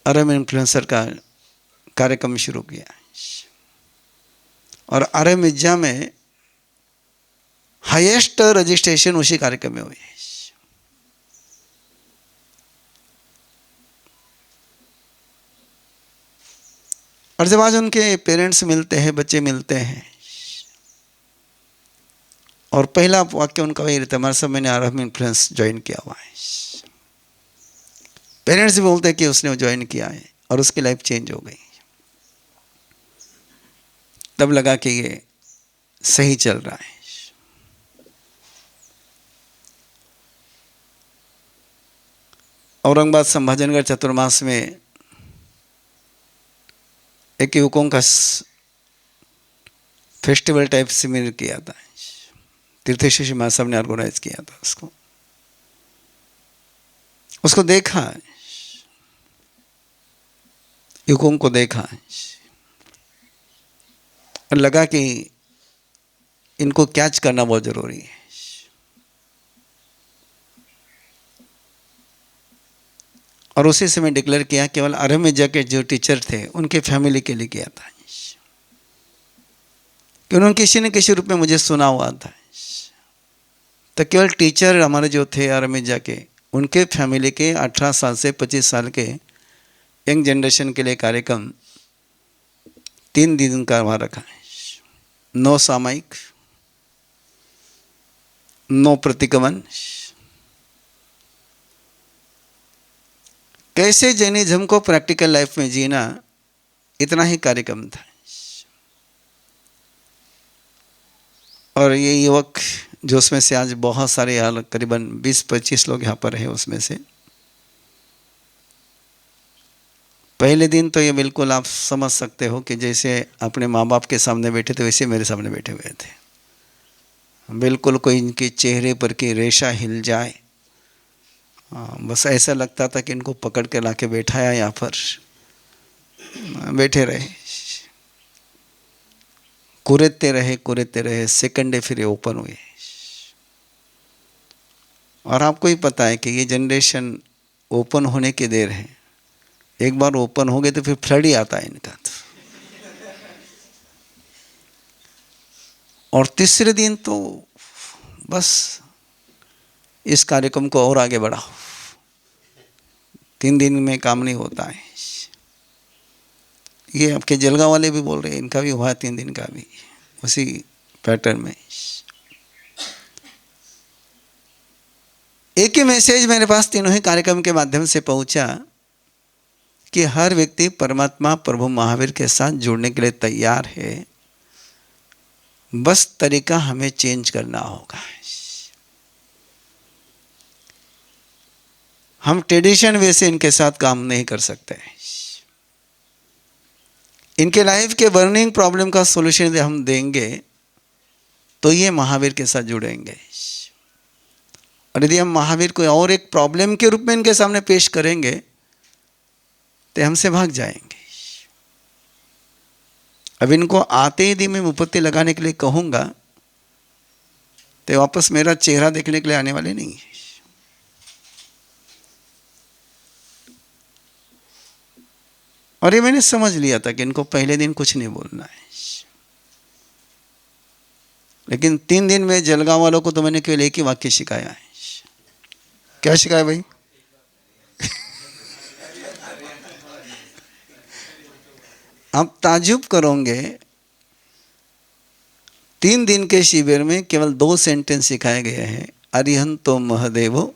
अरम इन्फ्लुएंसर का कार्यक्रम शुरू किया, और अरमिजा में हाईएस्ट रजिस्ट्रेशन उसी कार्यक्रम में हुई। और जब आज उनके पेरेंट्स मिलते हैं, बच्चे मिलते हैं, और पहला वाक्य उनका वही रहता है, हमारे सब मैंने अरम इन्फ्लुएंस ज्वाइन किया हुआ है। पेरेंट्स भी बोलते हैं कि उसने ज्वाइन किया है और उसकी लाइफ चेंज हो गई। तब लगा कि ये सही चल रहा है। औरंगाबाद संभाजनगढ़ चतुर्मास में एक युवकों का फेस्टिवल टाइप सिमिलर किया था, तीर्थेश्वरी महासाब ने ऑर्गेनाइज किया था उसको देखा, युवकों को देखा और लगा कि इनको कैच करना बहुत जरूरी है। और उसी समय डिक्लेयर किया, केवल अरमिजा के जो टीचर थे उनके फैमिली के लिए किया था, कि उन्होंने किसी न किसी रूप में मुझे सुना हुआ था। तो केवल टीचर हमारे जो थे अरमिजा के, उनके फैमिली के 18 साल से 25 साल के यंग जनरेशन के लिए कार्यक्रम 3 दिन का वहाँ रखा है। नो सामायिक, नो प्रतिगमन, कैसे जैनिज्म को प्रैक्टिकल लाइफ में जीना, इतना ही कार्यक्रम था। और ये युवक जो उसमें से आज बहुत सारे यहाँ करीबन 20-25 लोग यहाँ पर हैं, उसमें से पहले दिन तो ये बिल्कुल आप समझ सकते हो कि जैसे अपने माँ बाप के सामने बैठे थे वैसे मेरे सामने बैठे हुए थे। बिल्कुल कोई इनके चेहरे पर की रेशा हिल जाए, बस ऐसा लगता था कि इनको पकड़ के लाके बैठाया यहाँ पर, बैठे रहे, कुरेदते रहे। सेकंड डे फिर ये ओपन हुए। और आपको ही पता है कि ये जनरेशन ओपन होने की देर है, एक बार ओपन हो गए तो फिर फ्लड ही आता है इनका। और तीसरे दिन तो बस इस कार्यक्रम को और आगे बढ़ाओ, 3 दिन में काम नहीं होता है। ये आपके जलगांव वाले भी बोल रहे हैं, इनका भी हुआ 3 दिन का भी उसी पैटर्न में। एक ही मैसेज मेरे पास तीनों ही कार्यक्रम के माध्यम से पहुंचा कि हर व्यक्ति परमात्मा प्रभु महावीर के साथ जुड़ने के लिए तैयार है, बस तरीका हमें चेंज करना होगा। हम ट्रेडिशन वे से इनके साथ काम नहीं कर सकते। इनके लाइफ के बर्निंग प्रॉब्लम का सॉल्यूशन यदि हम देंगे तो ये महावीर के साथ जुड़ेंगे, और यदि हम महावीर को और एक प्रॉब्लम के रूप में इनके सामने पेश करेंगे तो हमसे भाग जाएंगे। अब इनको आते ही मैं मुपत्ति लगाने के लिए कहूँगा तो वापस मेरा चेहरा देखने के लिए आने वाले नहीं है। और ये मैंने समझ लिया था कि इनको पहले दिन कुछ नहीं बोलना है, लेकिन 3 दिन में जलगांव वालों को तो मैंने केवल एक ही वाक्य सिखाया है। क्या सिखाया भाई? आप ताजुब करोगे, 3 दिन के शिविर में केवल 2 सेंटेंस सिखाए गए हैं। अरिहंतो महदेवो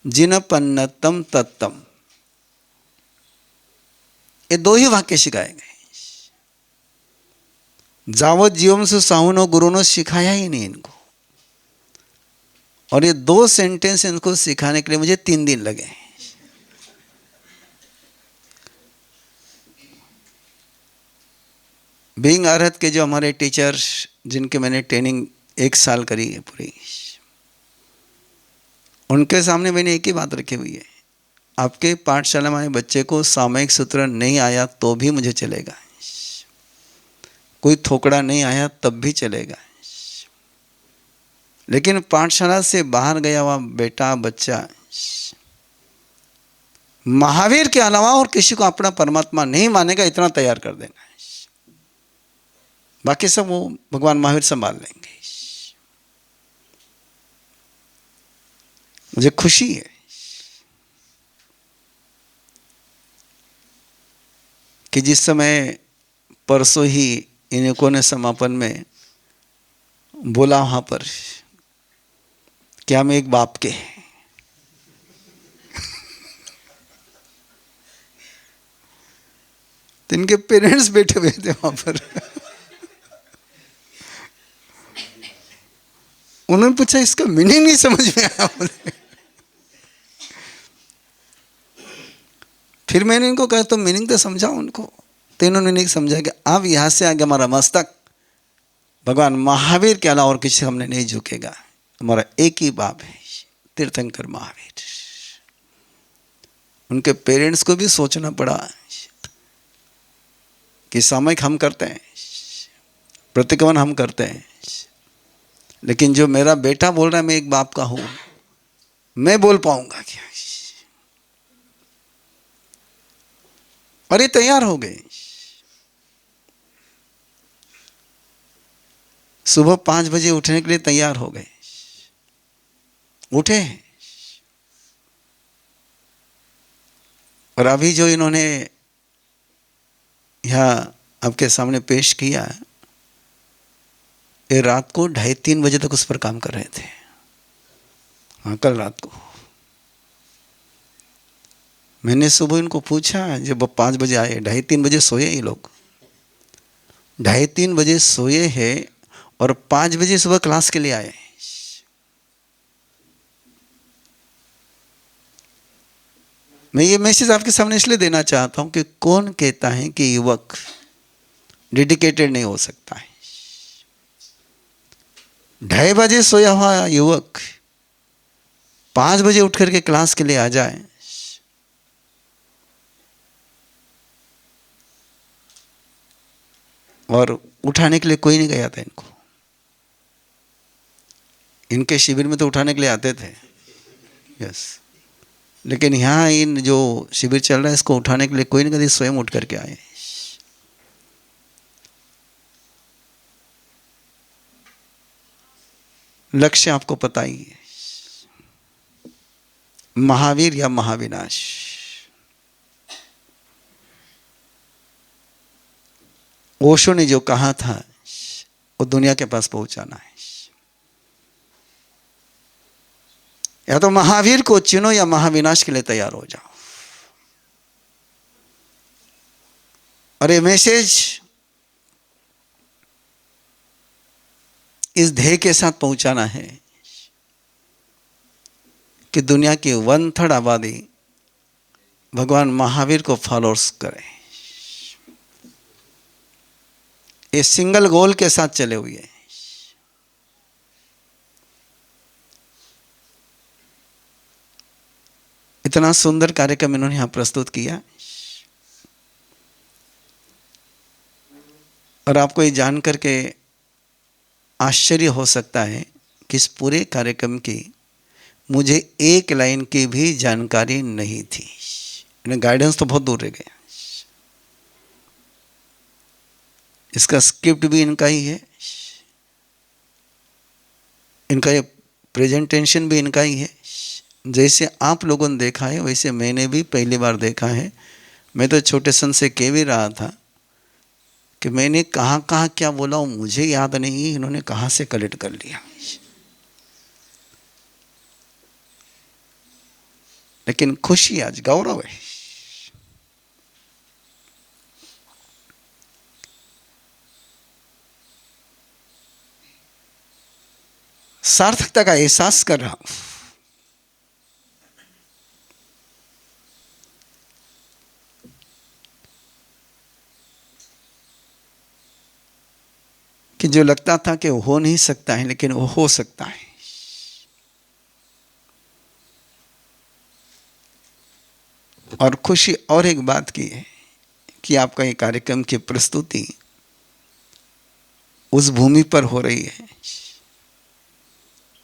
जिनपन्नतम तत्तम, ये 2 ही वाक्य सिखाए गए। जावत जीवम से साहुनो गुरुनो सिखाया ही नहीं इनको, और ये 2 सेंटेंस इनको सिखाने के लिए मुझे 3 दिन लगे। बीइंग अरहत के जो हमारे टीचर, जिनके मैंने ट्रेनिंग 1 साल करी है पूरी, उनके सामने मैंने एक ही बात रखी हुई है, आपके पाठशाला में बच्चे को सामयिक सूत्र नहीं आया तो भी मुझे चलेगा, कोई थोकड़ा नहीं आया तब भी चलेगा, लेकिन पाठशाला से बाहर गया हुआ बेटा बच्चा महावीर के अलावा और किसी को अपना परमात्मा नहीं मानेगा, इतना तैयार कर देना है। बाकी सब वो भगवान महावीर संभाल लेंगे। मुझे खुशी है कि जिस समय परसों ही इनको ने समापन में बोला वहाँ पर कि हम एक बाप के हैं, तो इनके पेरेंट्स बैठे हुए थे वहाँ पर। उन्होंने पूछा इसका मीनिंग नहीं समझ में आया मुझे। फिर मैंने इनको कहा तो मीनिंग तो समझाओ उनको, तो इन्होंने नहीं समझा कि अब यहाँ से आगे हमारा मस्तक भगवान महावीर के अलावा और किसी हमने नहीं झुकेगा, हमारा एक ही बाप है, तीर्थंकर महावीर। उनके पेरेंट्स को भी सोचना पड़ा कि सामयिक हम करते हैं, प्रतिक्रमण हम करते हैं, लेकिन जो मेरा बेटा बोल रहा है मैं एक बाप का हूं, मैं बोल पाऊंगा क्या? और ये तैयार हो गए। सुबह 5 बजे उठने के लिए तैयार हो गए, उठे। और अभी जो इन्होंने यहाँ आपके सामने पेश किया, ये रात को 2:30-3 बजे तक उस पर काम कर रहे थे। हाँ, कल रात को मैंने सुबह इनको पूछा, जब 5 बजे आए, 2:30-3 बजे सोए ये लोग, 2:30-3 बजे सोए हैं और 5 बजे सुबह क्लास के लिए आए। मैं ये मैसेज आपके सामने इसलिए देना चाहता हूं कि कौन कहता है कि युवक डेडिकेटेड नहीं हो सकता है। 2:30 बजे सोया हुआ युवक 5 बजे उठ करके क्लास के लिए आ जाए, और उठाने के लिए कोई नहीं गया था इनको। इनके शिविर में तो उठाने के लिए आते थे, यस, लेकिन यहाँ इन जो शिविर चल रहा है इसको उठाने के लिए कोई नहीं गया, स्वयं उठ करके आए। लक्ष्य आपको पता ही है, महावीर या महाविनाश। ओशो ने जो कहा था वो दुनिया के पास पहुंचाना है। या तो महावीर को चुनो या महाविनाश के लिए तैयार हो जाओ। और ये मैसेज इस ध्येय के साथ पहुंचाना है कि दुनिया की 1/3 आबादी भगवान महावीर को फॉलोअर्स करे। ये सिंगल गोल के साथ चले हुए हैं। इतना सुंदर कार्यक्रम इन्होंने यहां प्रस्तुत किया, और आपको ये जान करके आश्चर्य हो सकता है कि इस पूरे कार्यक्रम की मुझे एक लाइन की भी जानकारी नहीं थी। गाइडेंस तो बहुत दूर रह गया। इसका स्क्रिप्ट भी इनका ही है, इनका ये प्रेजेंटेशन भी इनका ही है। जैसे आप लोगों ने देखा है वैसे मैंने भी पहली बार देखा है। मैं तो छोटे सन से कह भी रहा था कि मैंने कहाँ कहाँ क्या बोला वो मुझे याद नहीं, इन्होंने कहाँ से कलेक्ट कर लिया। लेकिन खुशी आज गौरव है। सार्थकता का एहसास कर रहा हूं कि जो लगता था कि हो नहीं सकता है लेकिन वो हो सकता है। और खुशी और एक बात की है कि आपका ये कार्यक्रम की प्रस्तुति उस भूमि पर हो रही है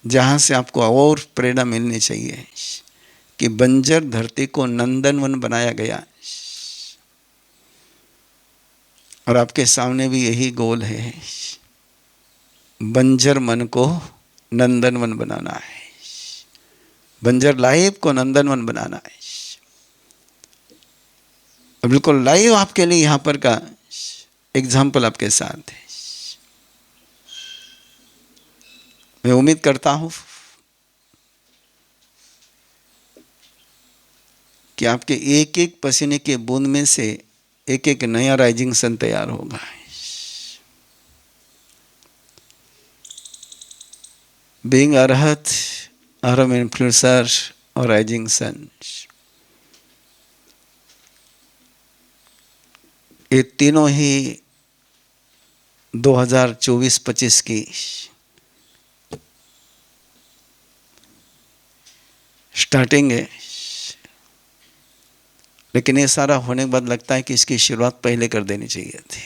जहाँ से आपको और प्रेरणा मिलनी चाहिए कि बंजर धरती को नंदनवन बनाया गया। और आपके सामने भी यही गोल है, बंजर मन को नंदनवन बनाना है, बंजर लाइफ को नंदनवन बनाना है। और बिल्कुल लाइव आपके लिए यहाँ पर का एग्जाम्पल आपके साथ है। मैं उम्मीद करता हूँ कि आपके एक एक पसीने के बूंद में से एक एक नया राइजिंग सन तैयार होगा। बीइंग अरहत, अरहम इन्फ्लुएंसर और राइजिंग सन, ये तीनों ही 2024-25 की स्टार्टिंग है। लेकिन ये सारा होने के बाद लगता है कि इसकी शुरुआत पहले कर देनी चाहिए थी।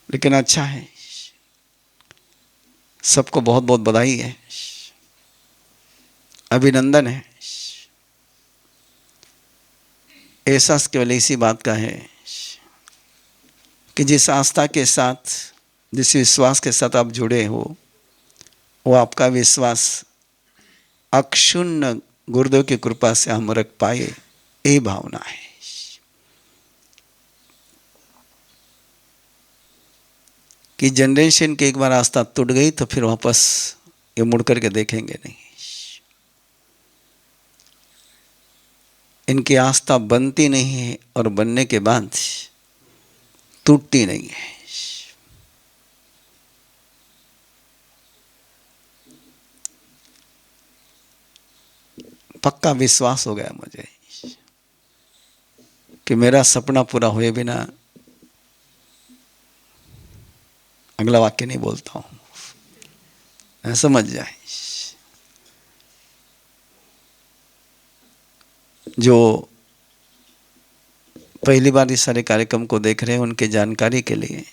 लेकिन अच्छा है, सबको बहुत बहुत बधाई है, अभिनंदन है। एहसास केवल इसी बात का है कि जिस आस्था के साथ, जिस विश्वास के साथ आप जुड़े हो, वो आपका विश्वास अक्षुण्ण गुरुदेव की कृपा से हम रख पाए, ये भावना है। कि जनरेशन की एक बार आस्था टूट गई तो फिर वापस ये मुड़ करके देखेंगे नहीं। इनकी आस्था बनती नहीं है और बनने के बाद टूटती नहीं है। पक्का विश्वास हो गया मुझे कि मेरा सपना पूरा हुए बिना अगला वाक्य नहीं बोलता हूं, समझ जाए। जो पहली बार इस सारे कार्यक्रम को देख रहे हैं उनके जानकारी के लिए,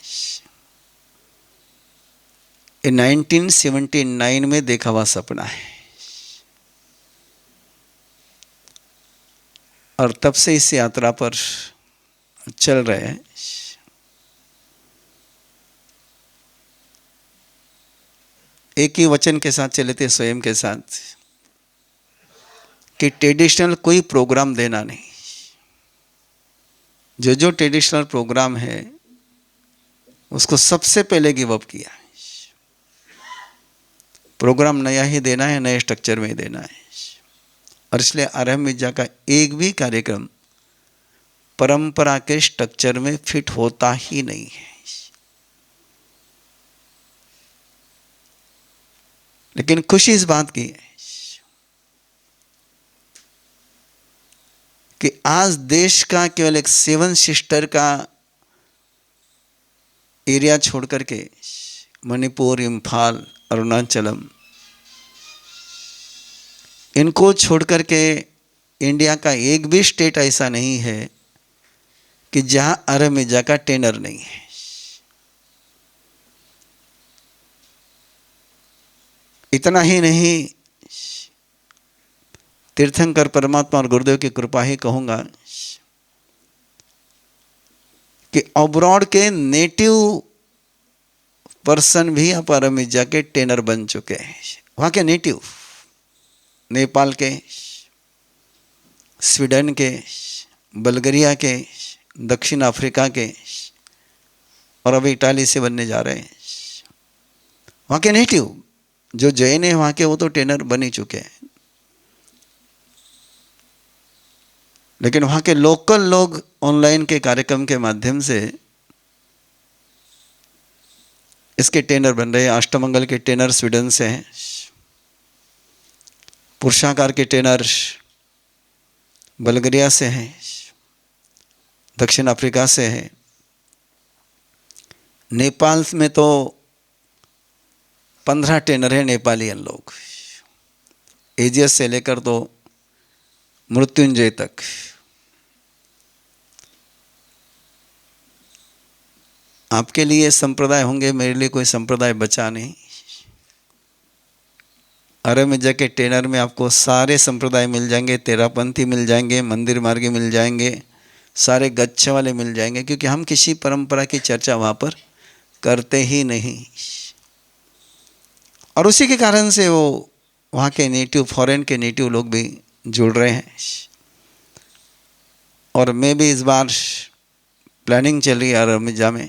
ये 1979 में देखा हुआ सपना है और तब से इस यात्रा पर चल रहे हैं। एक ही वचन के साथ चले थे स्वयं के साथ कि ट्रेडिशनल कोई प्रोग्राम देना नहीं। जो ट्रेडिशनल प्रोग्राम है उसको सबसे पहले गिव अप किया। प्रोग्राम नया ही देना है, नए स्ट्रक्चर में ही देना है। और इसलिए अरहम मिर्जा का एक भी कार्यक्रम परंपरा के स्ट्रक्चर में फिट होता ही नहीं है। लेकिन खुशी इस बात की है कि आज देश का केवल एक 7 सिस्टर का एरिया छोड़ करके मणिपुर, इम्फाल, अरुणाचलम, इनको छोड़ करके इंडिया का एक भी स्टेट ऐसा नहीं है कि जहां अरहम मिर्जा का टेनर नहीं है। इतना ही नहीं, तीर्थंकर परमात्मा और गुरुदेव की कृपा ही कहूंगा कि अब्रॉड के नेटिव पर्सन भी यहाँ पर में जाके ट्रेनर बन चुके हैं। वहाँ के नेटिव, नेपाल के, स्वीडन के, बल्गेरिया के, दक्षिण अफ्रीका के, और अभी इटाली से बनने जा रहे हैं। वहाँ के नेटिव जो जैन है वहाँ के, वो तो ट्रेनर बन ही चुके हैं। लेकिन वहाँ के लोकल लोग ऑनलाइन के कार्यक्रम के माध्यम से इसके ट्रेनर बन रहे हैं। अष्टमंगल के ट्रेनर स्वीडन से हैं, पुरुषाकार के ट्रेनर बल्गेरिया से हैं, दक्षिण अफ्रीका से हैं, नेपाल में तो 15 ट्रेनर हैं नेपालियन लोग, एजियस से लेकर तो मृत्युंजय तक। आपके लिए संप्रदाय होंगे, मेरे लिए कोई संप्रदाय बचा नहीं। अरे में जाके ट्रेनर में आपको सारे संप्रदाय मिल जाएंगे, तेरापंथी मिल जाएंगे, मंदिर मार्गी मिल जाएंगे, सारे गच्छ वाले मिल जाएंगे, क्योंकि हम किसी परंपरा की चर्चा वहाँ पर करते ही नहीं। और उसी के कारण से वो वहाँ के नेटिव, फॉरेन के नेटिव लोग भी जुड़ रहे हैं। और मैं भी इस बार प्लानिंग चल रही है अरमिजा में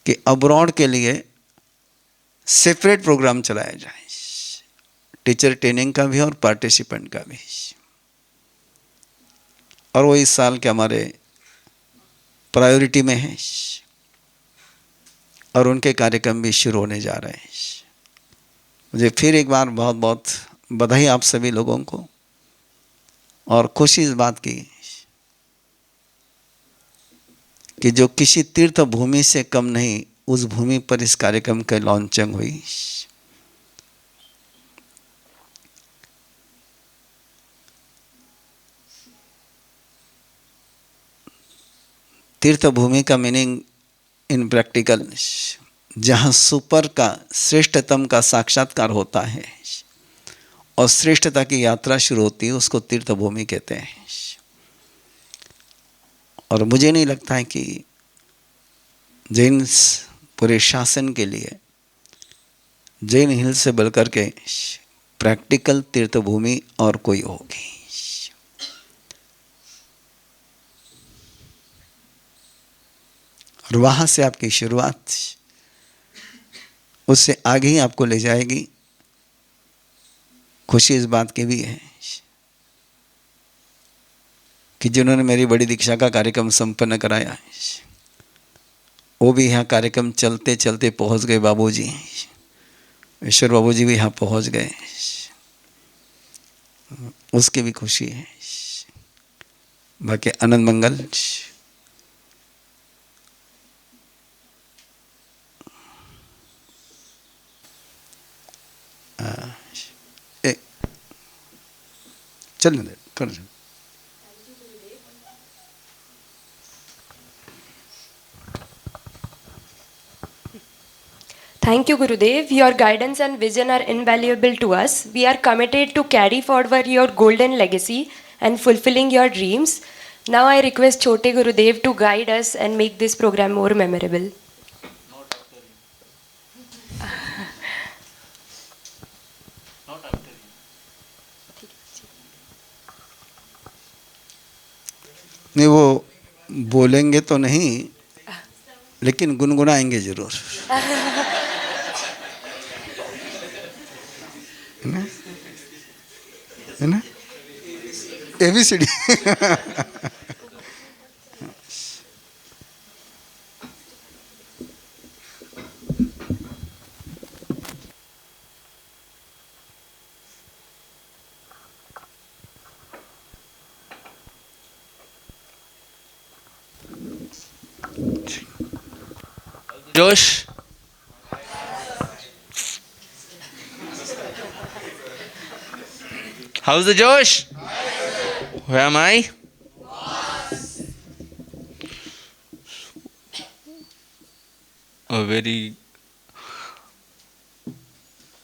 कि अब्रॉड के लिए सेपरेट प्रोग्राम चलाया जाए, टीचर ट्रेनिंग का भी और पार्टिसिपेंट का भी। और वो इस साल के हमारे प्रायोरिटी में है और उनके कार्यक्रम भी शुरू होने जा रहे हैं। मुझे फिर एक बार बहुत बहुत बधाई आप सभी लोगों को, और खुशी इस बात की कि जो किसी तीर्थ भूमि से कम नहीं, उस भूमि पर इस कार्यक्रम की लॉन्चिंग हुई। तीर्थ भूमि का मीनिंग इन प्रैक्टिकल, जहाँ सुपर का, श्रेष्ठतम का साक्षात्कार होता है और श्रेष्ठता की यात्रा शुरू होती है, उसको तीर्थ भूमि कहते हैं। और मुझे नहीं लगता है कि जैन पूरे शासन के लिए जैन हिल से बढ़कर के प्रैक्टिकल तीर्थ भूमि और कोई होगी। और वहाँ से आपकी शुरुआत उससे आगे ही आपको ले जाएगी। खुशी इस बात की भी है कि जिन्होंने मेरी बड़ी दीक्षा का कार्यक्रम संपन्न कराया है, वो भी यहाँ कार्यक्रम चलते चलते पहुँच गए। बाबूजी, ईश्वर बाबूजी भी यहाँ पहुँच गए, उसकी भी खुशी है। बाकी आनंद मंगल। चल कर Thank you, Gurudev. Your guidance and vision are invaluable to us. We are committed to carry forward your golden legacy and fulfilling your dreams. Now I request Chote Gurudev to guide us and make this program more memorable. नहीं, वो बोलेंगे तो नहीं, लेकिन गुनगुनाएंगे जरूर। है ना? ABCD। Josh. How's the Josh? Where am I? A very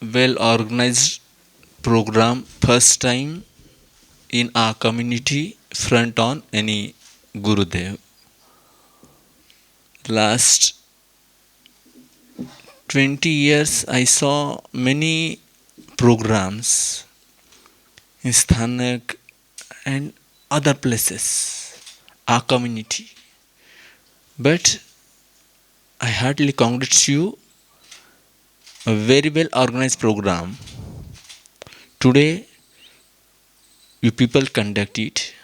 well organized program, first time in our community front on any Gurudev. Last 20 years, I saw many programs in Sthanak and other places, our community. But I heartily congratulate you, a very well organized program. Today, you people conduct it.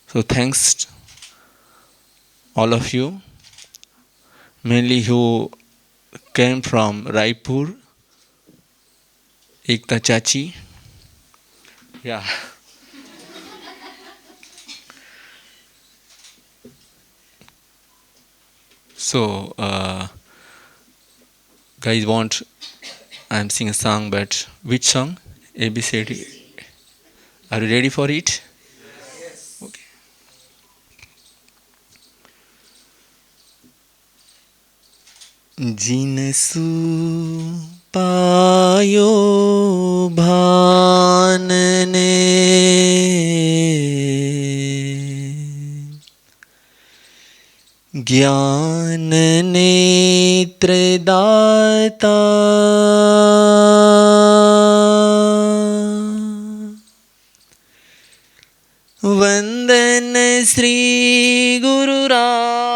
So thanks all of you, mainly who came from Raipur, Ekta Chachi. Yeah. So, guys I'm singing a song, but which song? ABCD. Are you ready for it? Yes. Okay. जिनसु पायो भानने ज्ञान नेत्रदाता वंदन श्री गुरुराजन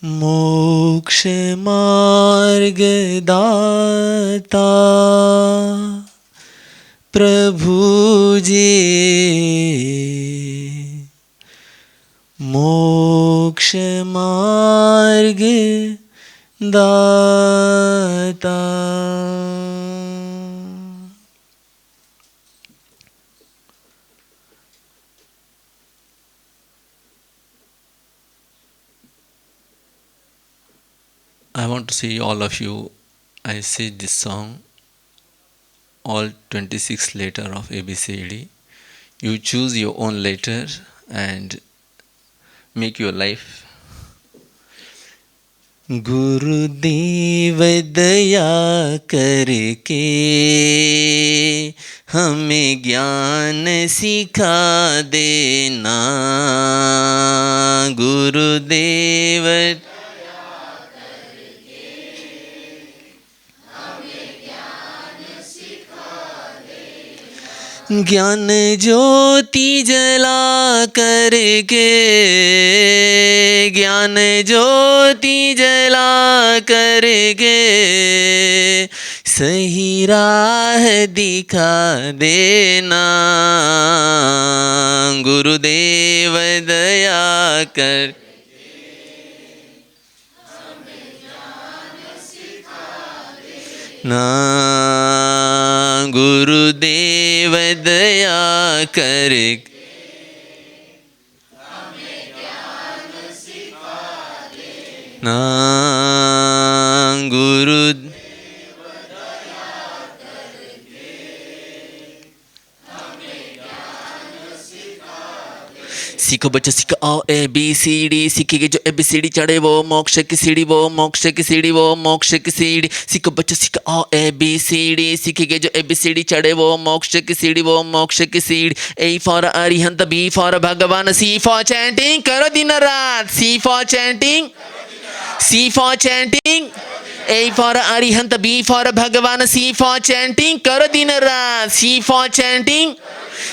मोक्ष मार्ग दाता प्रभु जी मोक्ष मार्ग दाता. I want to see all of you. I say this song, all 26 letter of ABCD. You choose your own letter and make your life. गुरुदेव दया करके हमें ज्ञान सिखा देना. गुरुदेव ज्ञान ज्योति जला करके ज्ञान ज्योति जला करके सही राह दिखा देना. गुरुदेव दया कर ना. गुरुदेव दया कर ना. गुरु सीखो बच्चों सीखो आओ ABCD. सीखेंगे जो ABCD चढ़े वो मोक्ष की सीढ़ी, वो मोक्ष की सीढ़ी, वो मोक्ष की सीढ़ी. सीखो बच्चों सीखो आओ ABCD. सीखेंगे जो ABCD चढ़े वो मोक्ष की सीढ़ी, वो मोक्ष की सीढ़ी. A for Arihant, B for भगवान, C for chanting करो दिन रात. C for chanting, C for chanting. A for Arihant, B for भगवान, C for chanting करो दिन रात. C for chanting.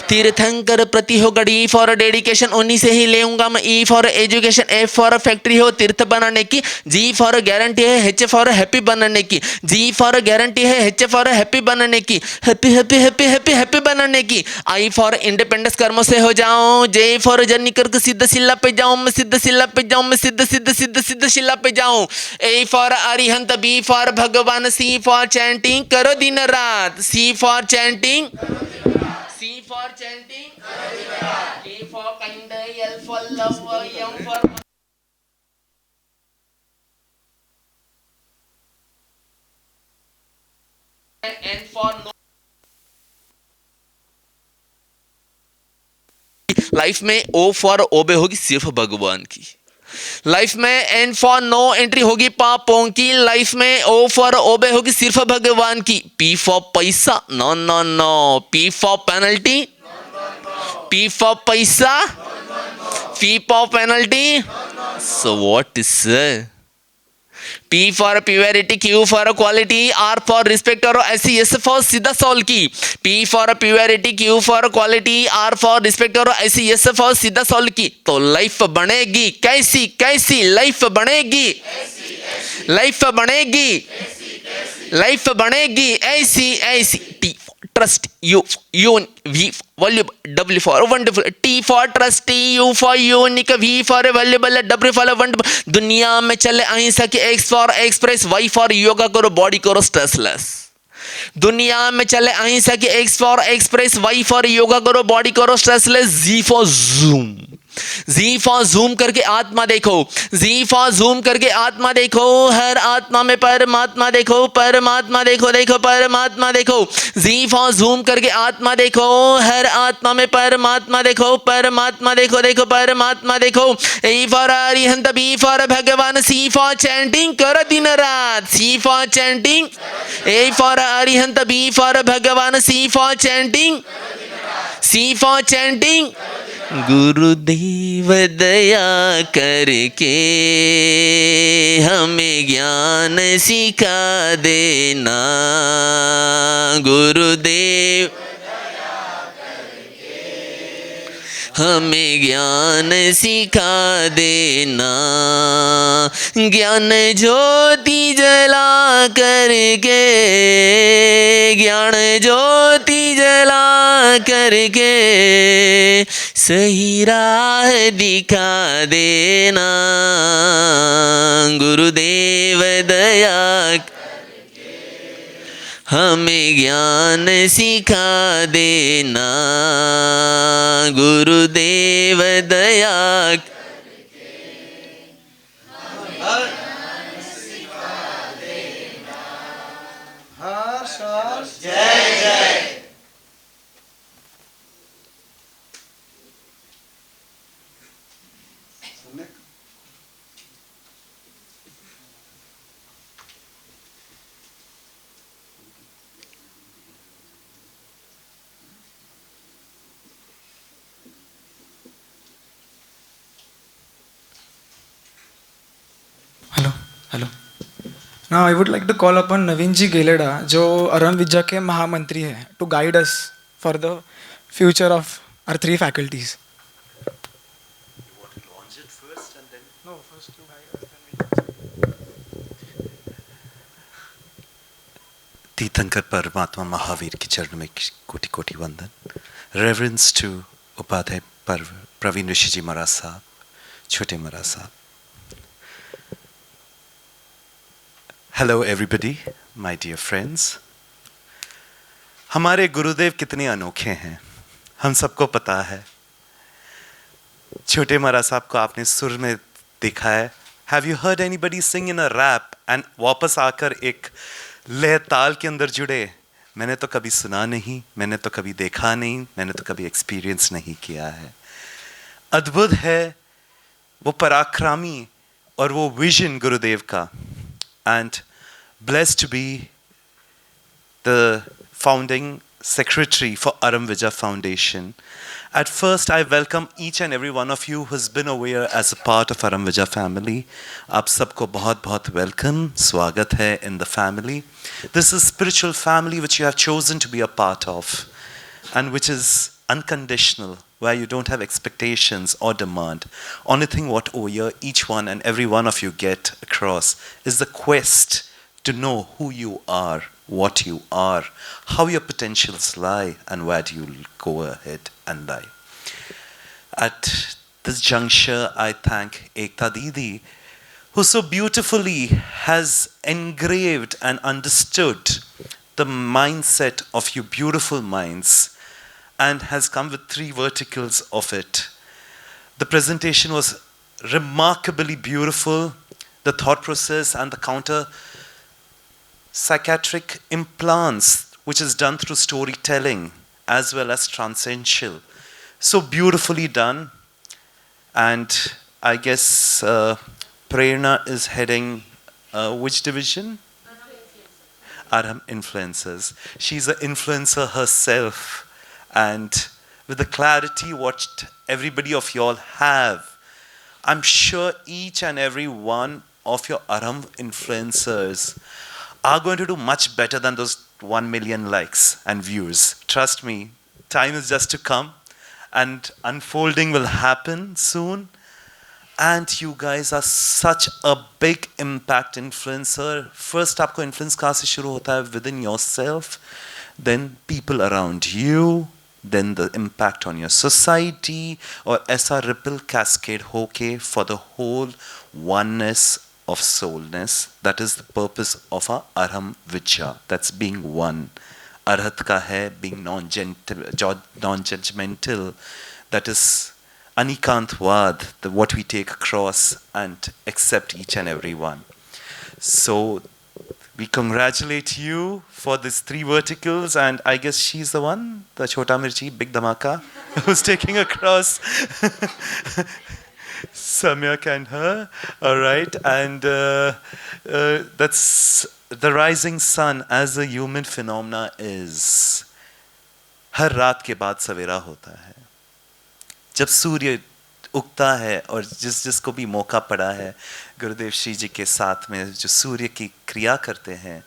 तीर्थंकर प्रति हो गड़ी फॉर डेडिकेशन, उन्हीं से ही लेऊंगा मैं. E for education, F for factory हो तीर्थ बनाने की. जी फॉर गारंटी है, एच फॉर हैप्पी बनाने की. जी फॉर गारंटी है, एच फॉर हैप्पी बनाने की. Happy happy happy happy happy बनाने की. आई फॉर इंडिपेंडेंस, कर्मों से हो जाऊं. जे फॉर जर्नी करके सीधा शिला पे जाऊं मैं, सीधा शिला पे जाऊं मैं, सीधा सीधा सीधा सीधा शिला पे जाऊं. A for Arihant, B for Bhagwan, C for chanting करो दिन रात. C for chanting, C for chanting, K for kind, L for love, M for N for no. Life में O फॉर ओबे होगी सिर्फ भगवान की. लाइफ में N फॉर नो एंट्री होगी पापों की. लाइफ में O फॉर ओबे होगी सिर्फ भगवान की. P फॉर पैसा, no no no. P for penalty, P for paisa? P for penalty? So what is sir? P for purity, Q for quality, R for respect और ऐसी S for सीधा solve की. P for purity, Q for quality, R for respect और ऐसी S for सीधा solve की. तो life बनेगी कैसी कैसी लाइफ बनेगी. लाइफ बनेगी. लाइफ बनेगी ऐसी ऐसी. T for trust, U V for valuable, W for wonderful, T for trusty, U for unique, V for valuable, W for wonderful. दुनिया में चले अहिंसा की X for express, Y for yoga करो बॉडी करो स्ट्रेसलेस. दुनिया में चले अहिंसा की X for express, Y for yoga करो बॉडी करो stressless. Z for zoom. Z for zoom करके आत्मा देखो. Z for zoom करके आत्मा देखो. हर आत्मा में परमात्मा देखो. परमात्मा देखो देखो परमात्मा देखो. Z for zoom करके आत्मा देखो. हर आत्मा में परमात्मा देखो. परमात्मा देखो देखो परमात्मा देखो. A for Arihant, B for भगवान, C for chanting करो दिन रात. C for chanting. A for Arihant, B for भगवान, C for chanting. C for chanting. गुरुदेव दया करके हमें ज्ञान सिखा देना. गुरुदेव हमें ज्ञान सिखा देना. ज्ञान ज्योति जला करके, ज्ञान ज्योति जला करके सही राह दिखा देना. गुरुदेव दया हमें ज्ञान सिखा देना. गुरुदेव दया जय जय. Hello. Now I would like to call upon नवीन जी गेलेडा जो अरम विद्या के महामंत्री हैं to guide us for the future of our 3 faculties. तीर्थंकर परमात्मा महावीर के चरण में कोटि कोटि वंदन. रेवरेंस टू उपाध्याय प्रवीण ऋषि जी महाराज साहब, छोटे महाराज साहब. Hello everybody, my dear friends. हमारे गुरुदेव कितने अनोखे हैं हम सबको पता है. छोटे महाराज साहब को आपने सुर में देखा है. Have you heard anybody sing in a rap and वापस आकर एक लय ताल के अंदर जुड़े? मैंने तो कभी सुना नहीं, मैंने तो कभी देखा नहीं, मैंने तो कभी एक्सपीरियंस नहीं किया है. अद्भुत है वो पराक्रमी और वो विजन गुरुदेव का. And blessed to be the founding secretary for Aram Vijaya Foundation. At first, I welcome each and every one of you who has been aware as a part of Aram Vijaya family. आप सबको बहुत बहुत welcome, स्वागत है in the family. This is spiritual family which you have chosen to be a part of, and which is unconditional, where you don't have expectations or demand. Only thing what over here each one and every one of you get across is the quest to know who you are, what you are, how your potentials lie, and where do you go ahead and lie. At this juncture, I thank Ekta Didi, who so beautifully has engraved and understood the mindset of you beautiful minds and has come with 3 verticals of it. The presentation was remarkably beautiful. The thought process and the counter psychiatric implants, which is done through storytelling as well as transcendental. So beautifully done. And I guess Prerna is heading which division? Aram Influencers. She's an influencer herself. And with the clarity what everybody of y'all have. I'm sure each and every one of your Arham influencers are going to do much better than those 1 million likes and views. Trust me, time is just to come and unfolding will happen soon. And you guys are such a big impact influencer. First, आपको influence कहाँ से शुरू होता है? Within yourself, then people around you, then the impact on your society, और ऐसा ripple cascade होके for the whole oneness of soulness. That is the purpose of our Arham Vidya. That's being one. Arhat ka hai being non-judgmental. That is Anikantwad, what we take across and accept each and every one. So we congratulate you for these 3 verticals, and I guess she's the one, the Chota Mirchi, Big Dhamaka, who's taking across Samyak and her. All right, and that's the rising sun as a human phenomena is. हर रात के बाद सवेरा होता है. जब सूर्य उगता है और जिसको भी मौका पड़ा है गुरुदेव श्री जी के साथ में जो सूर्य की क्रिया करते हैं,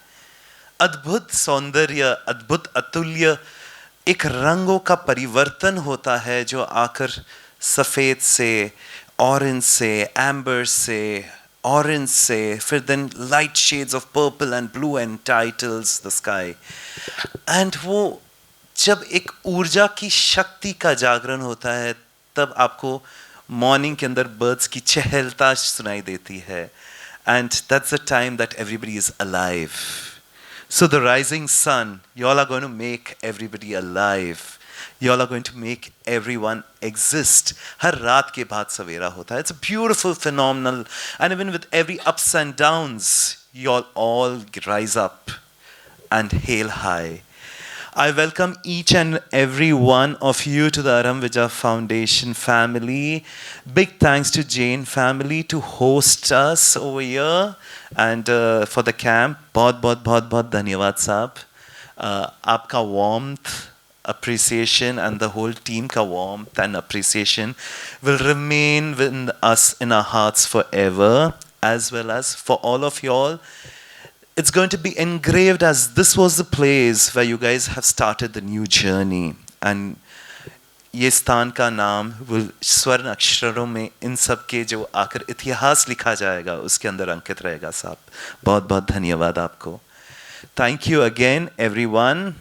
अद्भुत सौंदर्य, अद्भुत अतुल्य एक रंगों का परिवर्तन होता है जो आकर सफ़ेद से, ऑरेंज से, एम्बर से, ऑरेंज से, फिर then light shades of purple and blue and titles the sky. And वो जब एक ऊर्जा की शक्ति का जागरण होता है तब आपको मॉर्निंग के अंदर बर्ड्स की चहलता सुनाई देती है. And that's the time that everybody is alive. So the rising sun, you all are going to make everybody alive. You all are going to make everyone exist. हर रात के बाद सवेरा होता है. It's a beautiful, phenomenal, and even with every ups and downs, you all rise up and hail high. I welcome each and every one of you to the Arham Vidya Foundation family. Big thanks to Jain family to host us over here and for the camp. बहुत धन्यवाद साहब. आपका warmth, appreciation and the whole team ka warmth and appreciation will remain with us in our hearts forever, as well as for all of y'all. It's going to be engraved as this was the place where you guys have started the new journey. And ये स्थान का नाम will स्वर्ण अक्षरों में इन सब के जो आकर इतिहास लिखा जाएगा उसके अंदर अंकित रहेगा साहब. बहुत धन्यवाद आपको. Thank you again everyone.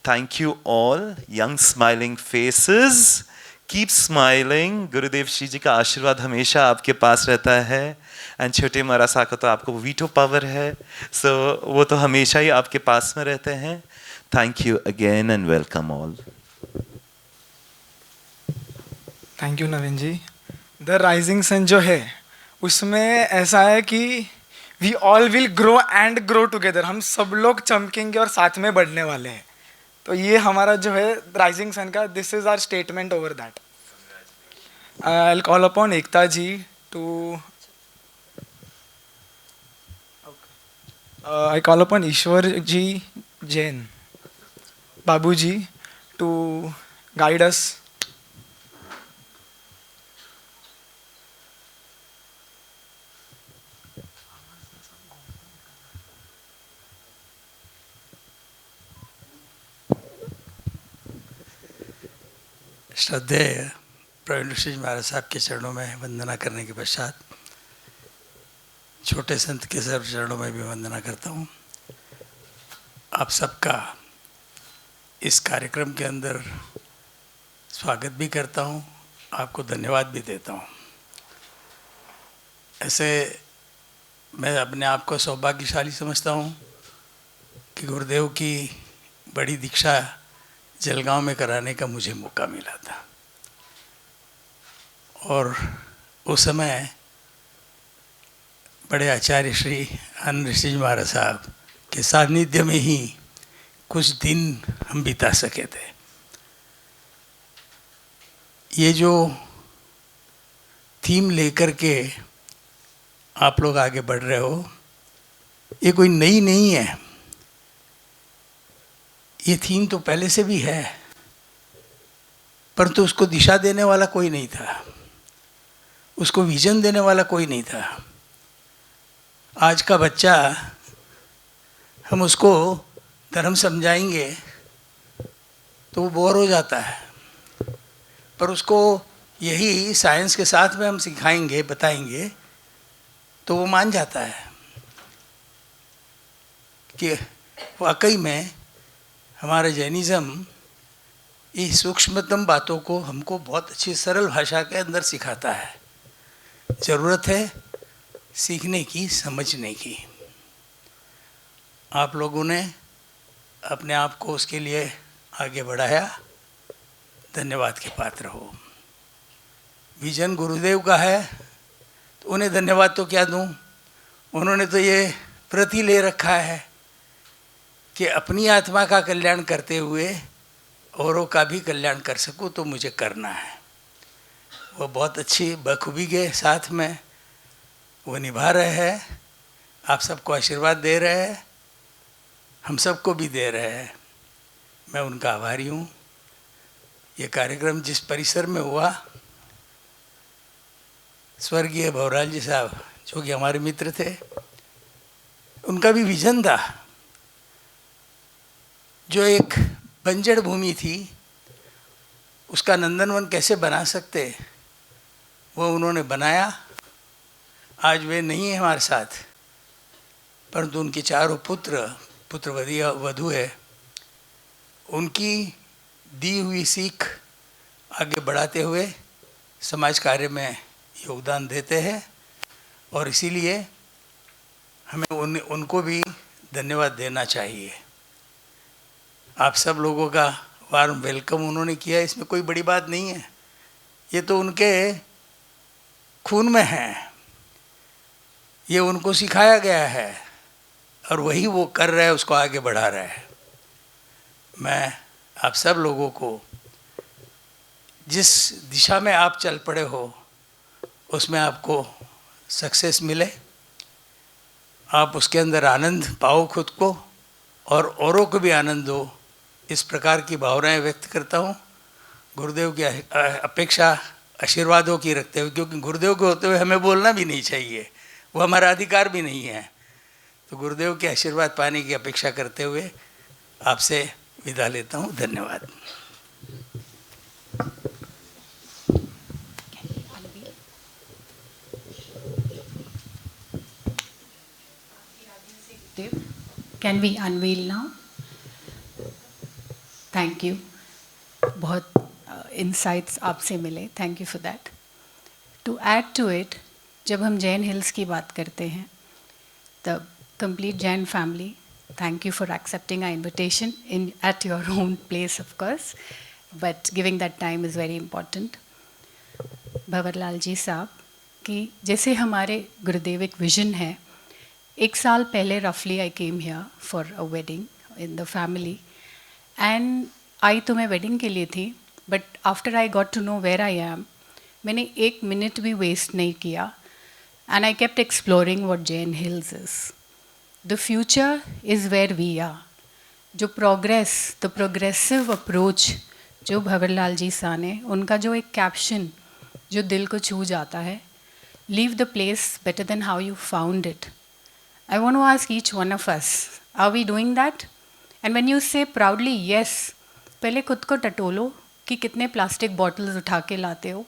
Thank you all, young smiling faces. Keep smiling. गुरुदेव श्री जी का आशीर्वाद हमेशा आपके पास रहता है. एंड छोटे मरासा को तो आपको वीटो पावर है, सो वो तो हमेशा ही आपके पास में रहते हैं. Thank you again and welcome all. Thank you Naveen ji. The rising sun जो है उसमें ऐसा है कि we all will grow and grow together. हम सब लोग चमकेंगे और साथ में बढ़ने वाले हैं. तो ये हमारा जो है राइजिंग सन का, this is our statement over that. I will call upon Ekta ji to I call upon Ishwar ji Jain, Babu ji to guide us. श्रद्धेय प्रवीण ऋषि महाराज साहब के चरणों में वंदना करने के पश्चात छोटे संत के सर्व चरणों में भी वंदना करता हूँ. आप सबका इस कार्यक्रम के अंदर स्वागत भी करता हूँ, आपको धन्यवाद भी देता हूँ. ऐसे मैं अपने आप को सौभाग्यशाली समझता हूँ कि गुरुदेव की बड़ी दीक्षा जलगांव में कराने का मुझे मौका मिला था. और उस समय बड़े आचार्य श्री आनंद ऋषि जी महाराज साहब के सानिध्य में ही कुछ दिन हम बिता सके थे. ये जो थीम लेकर के आप लोग आगे बढ़ रहे हो, ये कोई नई नहीं है. ये थीम तो पहले से भी है. परंतु उसको दिशा देने वाला कोई नहीं था, उसको विजन देने वाला कोई नहीं था। आज का बच्चा, हम उसको धर्म समझाएंगे तो वो बोर हो जाता है, पर उसको यही साइंस के साथ में हम सिखाएंगे, बताएंगे, तो वो मान जाता है कि वाकई में हमारा जैनिज़्म इस सूक्ष्मतम बातों को हमको बहुत अच्छी सरल भाषा के अंदर सिखाता है। ज़रूरत है सीखने की, समझने की। आप लोगों ने अपने आप को उसके लिए आगे बढ़ाया, धन्यवाद के पात्र हो। विजन गुरुदेव का है तो उन्हें धन्यवाद तो क्या दूं, उन्होंने तो ये प्रति ले रखा है कि अपनी आत्मा का कल्याण करते हुए औरों का भी कल्याण कर सकूं तो मुझे करना है। वो बहुत अच्छी बखूबी के साथ में वो निभा रहे हैं। आप सबको आशीर्वाद दे रहे हैं, हम सबको भी दे रहे हैं। मैं उनका आभारी हूँ। ये कार्यक्रम जिस परिसर में हुआ, स्वर्गीय भवरलाल जी साहब जो कि हमारे मित्र थे, उनका भी विजन था। जो एक बंजर भूमि थी उसका नंदनवन कैसे बना सकते, वो उन्होंने बनाया। आज वे नहीं है हमारे साथ, परंतु उनके चारों पुत्र वधू है, उनकी दी हुई सीख आगे बढ़ाते हुए समाज कार्य में योगदान देते हैं और इसीलिए हमें उनको भी धन्यवाद देना चाहिए। आप सब लोगों का वार्म वेलकम उन्होंने किया, इसमें कोई बड़ी बात नहीं है। ये तो उनके खून में है, ये उनको सिखाया गया है और वही वो कर रहे हैं, उसको आगे बढ़ा रहे हैं। मैं आप सब लोगों को जिस दिशा में आप चल पड़े हो उसमें आपको सक्सेस मिले, आप उसके अंदर आनंद पाओ खुद को और औरों को भी आनंद दो, इस प्रकार की भावनाएं व्यक्त करता हूँ। गुरुदेव की अपेक्षा आशीर्वादों की रखते हुए, क्योंकि गुरुदेव के होते हुए हमें बोलना भी नहीं चाहिए, वो हमारा अधिकार भी नहीं है। तो गुरुदेव के आशीर्वाद पाने की अपेक्षा करते हुए आपसे विदा लेता हूँ। धन्यवाद। Can we unveil now? Thank you. बहुत insights आपसे मिले, thank you for that. To add to it, जब हम जैन हिल्स की बात करते हैं, the complete Jain family, thank you for accepting our invitation at your own place, of course, but giving that time is very important. Bhanwarlal जी साहब कि जैसे हमारे गुरुदेव एक विजन है, एक साल पहले रफली I came here for a wedding in the family and I तो मैं वेडिंग के लिए थी, but after I got to know where I am, मैंने एक मिनट भी वेस्ट नहीं किया and I kept exploring what Jain Hills is. The future is where we are. जो प्रोग्रेस, द प्रोग्रेसिव अप्रोच जो भंवरलाल जी साहब ने, उनका जो एक कैप्शन जो दिल को छू जाता है, leave the place better than how you found it. I want to ask each one of us, are we doing that? And when you say proudly yes, पहले खुद को टटोलो कि कितने प्लास्टिक बॉटल्स उठा के लाते हो,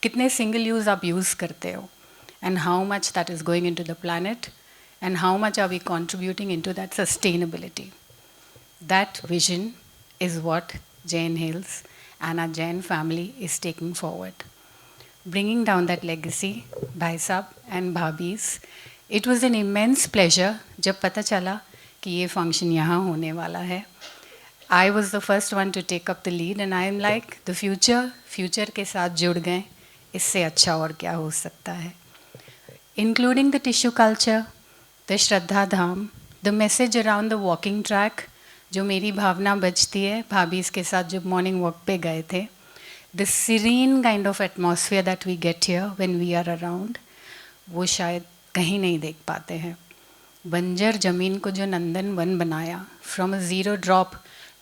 कितने सिंगल यूज़ आप यूज़ करते हो, and how much that is going into the planet, and how much are we contributing into that sustainability. That vision is what Jain Hills and our Jain family is taking forward. Bringing down that legacy, Bhai Sahab and Bhabis, it was an immense pleasure जब पता चला कि ये function यहाँ होने वाला है. I was the first one to take up the lead and I am like the future के साथ जुड़ गए, इससे अच्छा और क्या हो सकता है. Including the tissue culture, the Shraddha Dham, the message around the walking track, जो मेरी भावना बजती है भाभीज के साथ जब मॉर्निंग वॉक पे गए थे. The serene kind of atmosphere that we get here when we are around, वो शायद कहीं नहीं देख पाते हैं. बंजर ज़मीन को जो नंदन वन बनाया, from a zero drop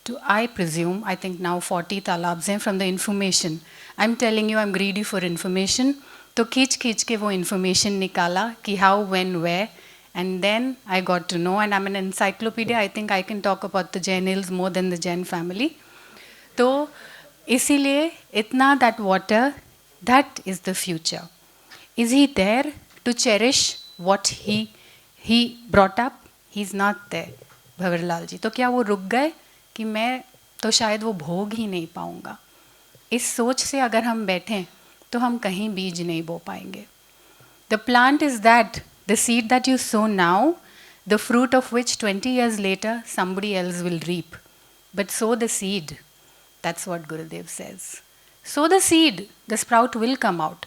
to, I presume, I think now 40 तालाब्स हैं from the information. I'm telling you, I'm greedy for information. तो खींच के वो information निकाला कि how, when, where, and then I got to know, and I'm an encyclopedia. I think I can talk about the Jain hills more than the Jain family. तो इसीलिए इतना that water, that is the future. Is he there to cherish what he brought up? He's not there, Bhanwarlal जी. तो क्या वो रुक गए कि मैं तो शायद वो भोग ही नहीं पाऊंगा? इस सोच से अगर हम बैठें तो हम कहीं बीज नहीं बो पाएंगे. The plant is that, the seed that you sow now, the fruit of which 20 years later somebody else will reap. But sow the seed. That's what Gurudev says. Sow the seed, the sprout will come out.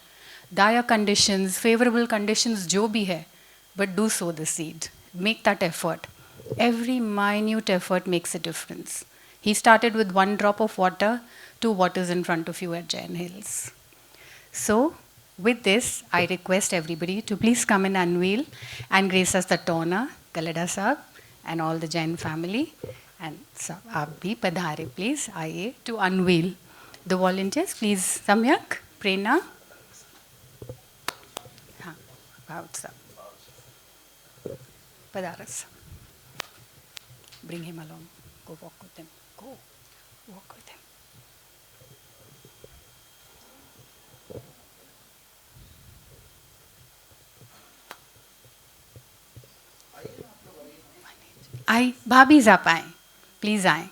Dire conditions, favorable conditions, jo bhi hai, but do sow the seed. Make that effort. Every minute effort makes a difference. He started with 1 drop of water to what is in front of you at Jain Hills. So, with this, I request everybody to please come and unveil and grace us the Tona, Kalada Sahab, and all the Jain family. And so, aap bhi padhare, please, आइए to unveil. The volunteers, please, Samyak, Prerna. हाँ, Bhavat Sahab. Padaras. Bring him along. Go walk with him. Go walk with him. आई भाभी आप आए, please आए.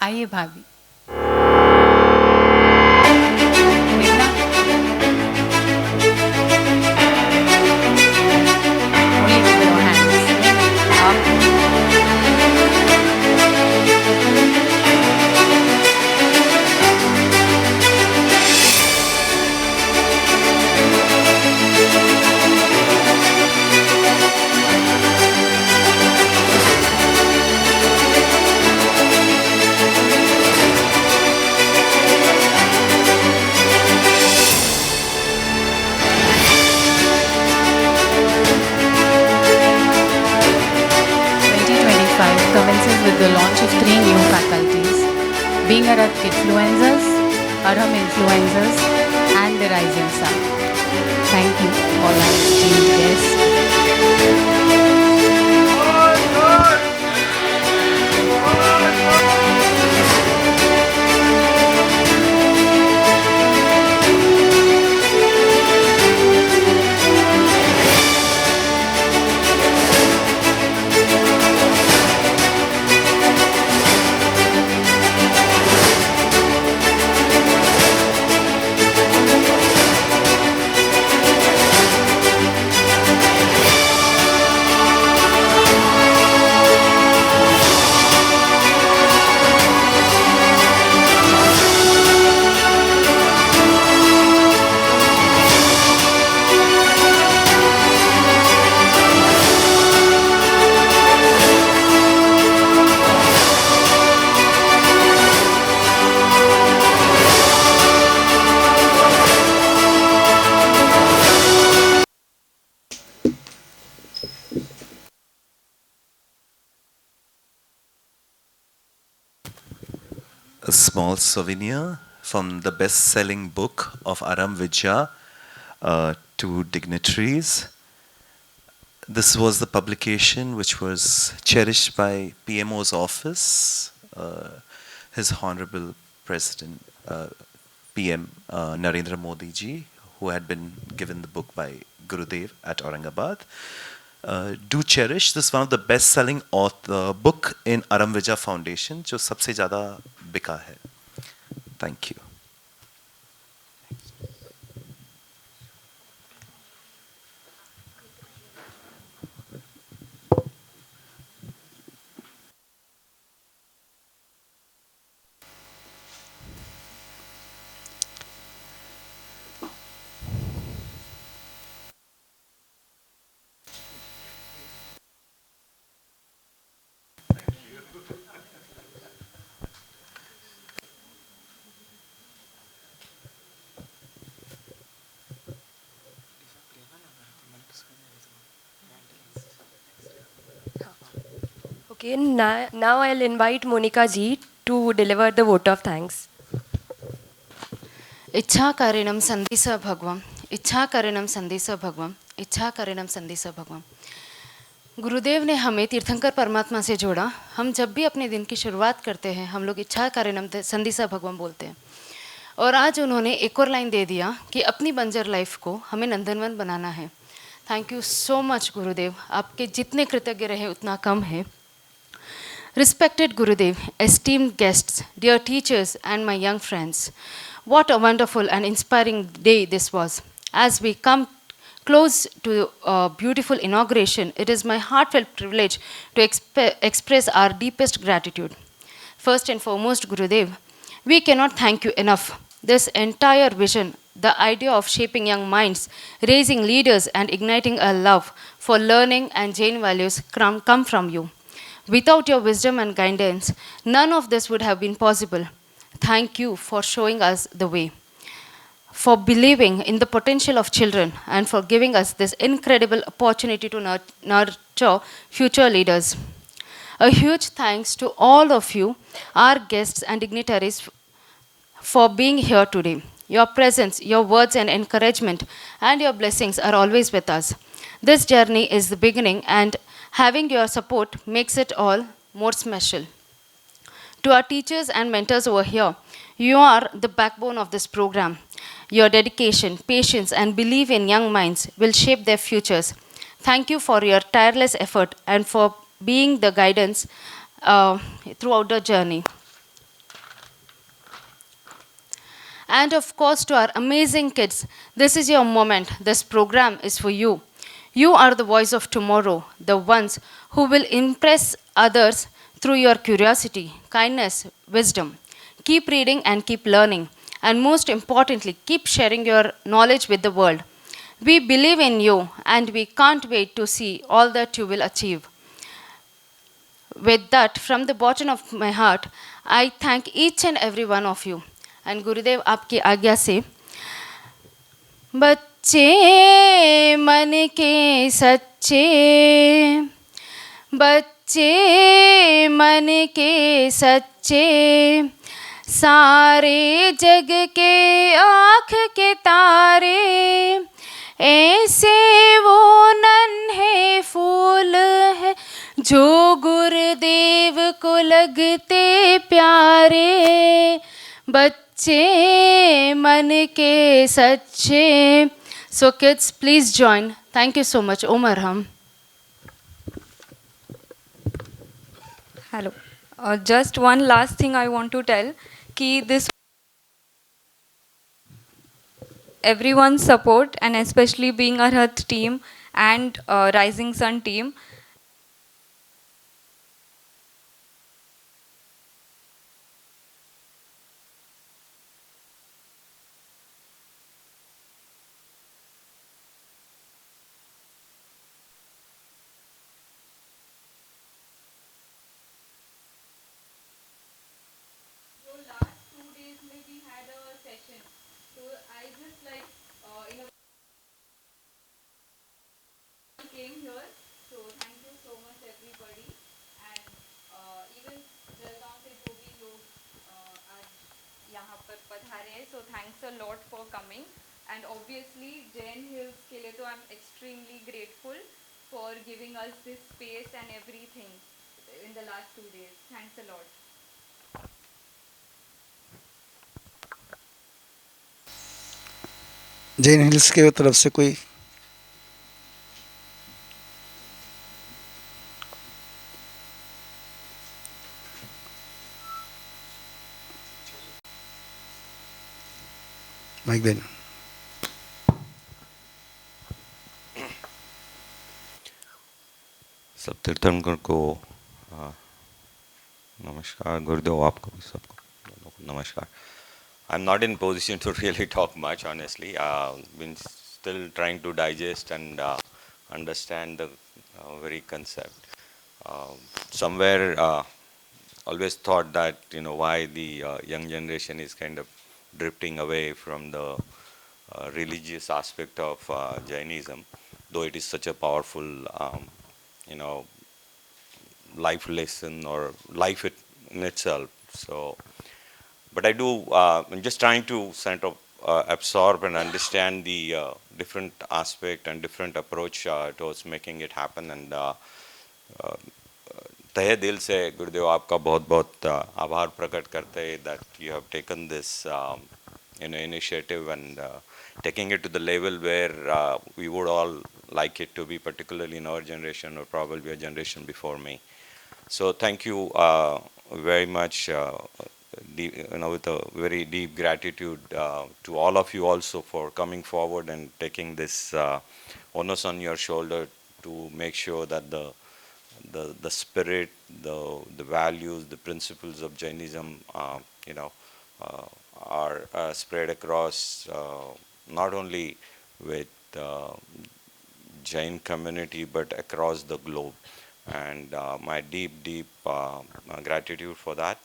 आइए भाभी. Commences with the launch of 3 new faculties, being Arath Influencers, Arham Influencers, and the Rising Sun. Thank you, all our esteemed guests. A small souvenir from the best-selling book of Aram Vidya to dignitaries. This was the publication which was cherished by PMO's office, His Honorable President PM Narendra Modi ji, who had been given the book by Gurudev at Aurangabad. Do cherish this, one of the best-selling book in Aram Vidya Foundation, जो सबसे ज़्यादा बिका है. Thank you. Okay, now I'll invite Monica ji to deliver the vote of thanks. इच्छाकारिणं संदिश भगवम, इच्छाकारिणं संदिश भगवम, इच्छाकारिणं संदिश भगवम। गुरुदेव ने हमें तीर्थंकर परमात्मा से जोड़ा। हम जब भी अपने दिन की शुरुआत करते हैं हम लोग इच्छाकारिणं संदिश भगवम बोलते हैं। और आज उन्होंने एक और लाइन दे दिया कि अपनी बंजर लाइफ को हमें नंदनवन बनाना है। थैंक यू सो मच गुरुदेव, आपके जितने कृतज्ञ रहे उतना कम है। Respected Gurudev, esteemed guests, dear teachers and my young friends, what a wonderful and inspiring day this was. As we come close to a beautiful inauguration, it is my heartfelt privilege to express our deepest gratitude. First and foremost, Gurudev, we cannot thank you enough. This entire vision, the idea of shaping young minds, raising leaders and igniting a love for learning and Jain values come from you. Without your wisdom and guidance, none of this would have been possible. Thank you for showing us the way, for believing in the potential of children, and for giving us this incredible opportunity to nurture future leaders. A huge thanks to all of you, our guests and dignitaries, for being here today. Your presence, your words and encouragement, and your blessings are always with us. This journey is the beginning, and having your support makes it all more special. To our teachers and mentors over here, you are the backbone of this program. Your dedication, patience, and belief in young minds will shape their futures. Thank you for your tireless effort and for being the guidance throughout the journey. And of course, to our amazing kids, this is your moment. This program is for you. You are the voice of tomorrow, the ones who will impress others through your curiosity, kindness, wisdom. Keep reading and keep learning. And most importantly, keep sharing your knowledge with the world. We believe in you and we can't wait to see all that you will achieve. With that, from the bottom of my heart, I thank each and every one of you. And Gurudev, आपकी आज्ञा से बच्चे मन के सच्चे, बच्चे मन के सच्चे, सारे जग के आँख के तारे, ऐसे वो नन्हे फूल है जो गुरुदेव को लगते प्यारे, बच्चे मन के सच्चे. So kids, please join. Thank you so much. Omar Ham. Hello. Just one last thing I want to tell, कि this everyone's support and especially being Arhat team and Rising Sun team, came here, so thank you so much everybody, and even Jalgaon से जो भी लोग आज यहाँ पर पधारे हैं, so thanks a lot for coming, and obviously Jain Hills के लिए तो I'm extremely grateful for giving us this space and everything in the last 2 days. Thanks a lot. Jain hills के तरफ से कोई माइक देना. सब तीर्थंकर को नमस्कार. गुरुदेव आपको भी सबको नमस्कार. I'm not in position to really talk much, honestly. Been still trying to digest and understand the very concept. Somewhere always thought that, why the young generation is kind of drifting away from the religious aspect of Jainism, though it is such a powerful, life lesson or life in itself. So, but I do, I'm just trying to sort of absorb and understand the different aspect and different approach towards making it happen. And तहे दिल से गुरुदेव आपका बहुत बहुत आभार प्रकट करते हैं that you have taken this initiative and taking it to the level where we would all like it to be, particularly in our generation or probably a generation before me. So thank you very much, with a very deep gratitude to all of you also for coming forward and taking this onus on your shoulder to make sure that the spirit, the values, the principles of Jainism, are spread across not only with Jain community but across the globe. And my deep gratitude for that.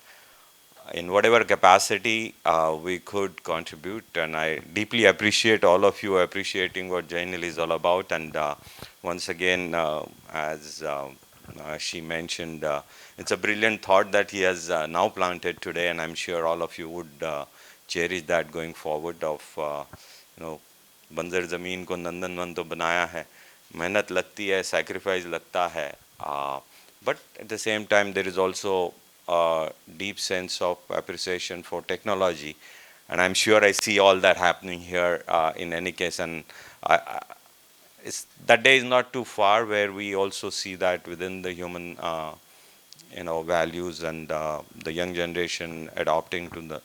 In whatever capacity we could contribute, and I deeply appreciate all of you appreciating what Jainil is all about. And once again, as she mentioned, it's a brilliant thought that he has now planted today, and I'm sure all of you would cherish that going forward. Of बंजर ज़मीन को नंदनवन तो बनाया है, मेहनत लगती है, sacrifice लगता है, but at the same time there is also a deep sense of appreciation for technology, and I'm sure I see all that happening here in any case. And that day is not too far where we also see that within the human values and the young generation adopting to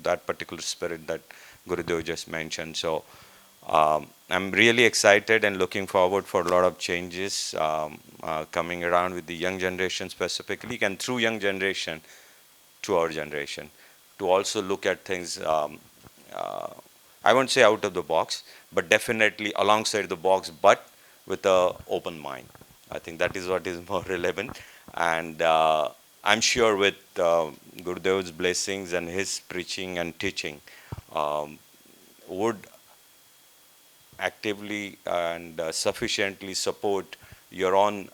that particular spirit that Gurudev just mentioned. So I'm really excited and looking forward for a lot of changes coming around with the young generation specifically, and through young generation to our generation, to also look at things, I won't say out of the box, but definitely alongside the box, but with an open mind. I think that is what is more relevant. And I'm sure with Gurudev's blessings and his preaching and teaching would actively and sufficiently support your own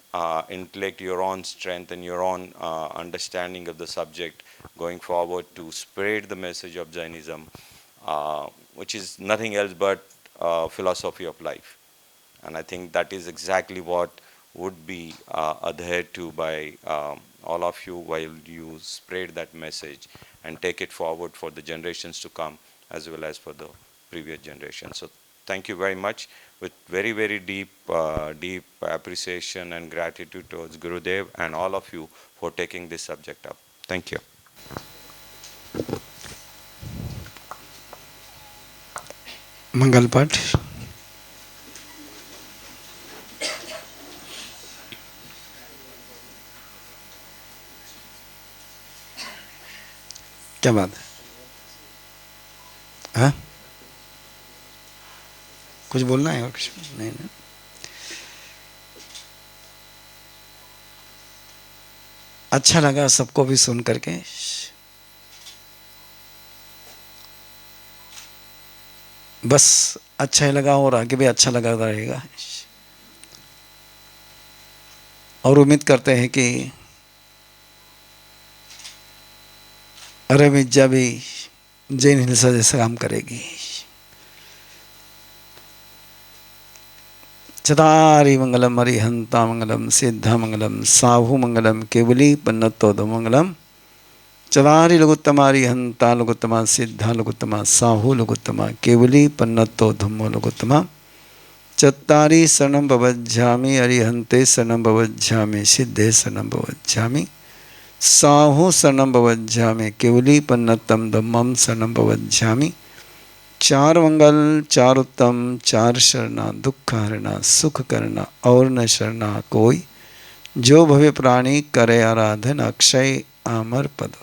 intellect, your own strength, and your own understanding of the subject going forward to spread the message of Jainism, which is nothing else but philosophy of life. And I think that is exactly what would be adhered to by all of you while you spread that message and take it forward for the generations to come as well as for the previous generation. So thank you very much, with very deep appreciation and gratitude towards Gurudev and all of you for taking this subject up. Thank you. मंगल पाठ। क्या बात है? हाँ, कुछ बोलना है और कुछ नहीं ना? अच्छा लगा सबको भी सुन करके। बस अच्छा ही लगा और आगे भी अच्छा लगा रहेगा। और उम्मीद करते हैं कि अरे मिर्जा भी जैन हिंसा जैसा काम करेगी। चदारी मंगलम हरिहंता मंगलम सिद्धा मंगलम साहू मंगलम केवली पन्नतोद मंगलम। चदारी लघुत्तमा हरिहंता लघुत्तमा सिद्धा लघुत्तमा साहू लघुत्तमा केवली पन्नतो धम्मो लघुत्तमा। चत्तारी शरणं भवज्झामि हरिहंते शरणं भवज्झामि सिद्धे शरणं भवज्झामि साहू शरणं भवज्झामि केवली पन्नतम धम्मम शरणं भवज्झामि। चार मंगल चार उत्तम चार शरणा दुख हरना सुख करना और न शरणा कोई। जो भवे प्राणी करे आराधन अक्षय अमर पद।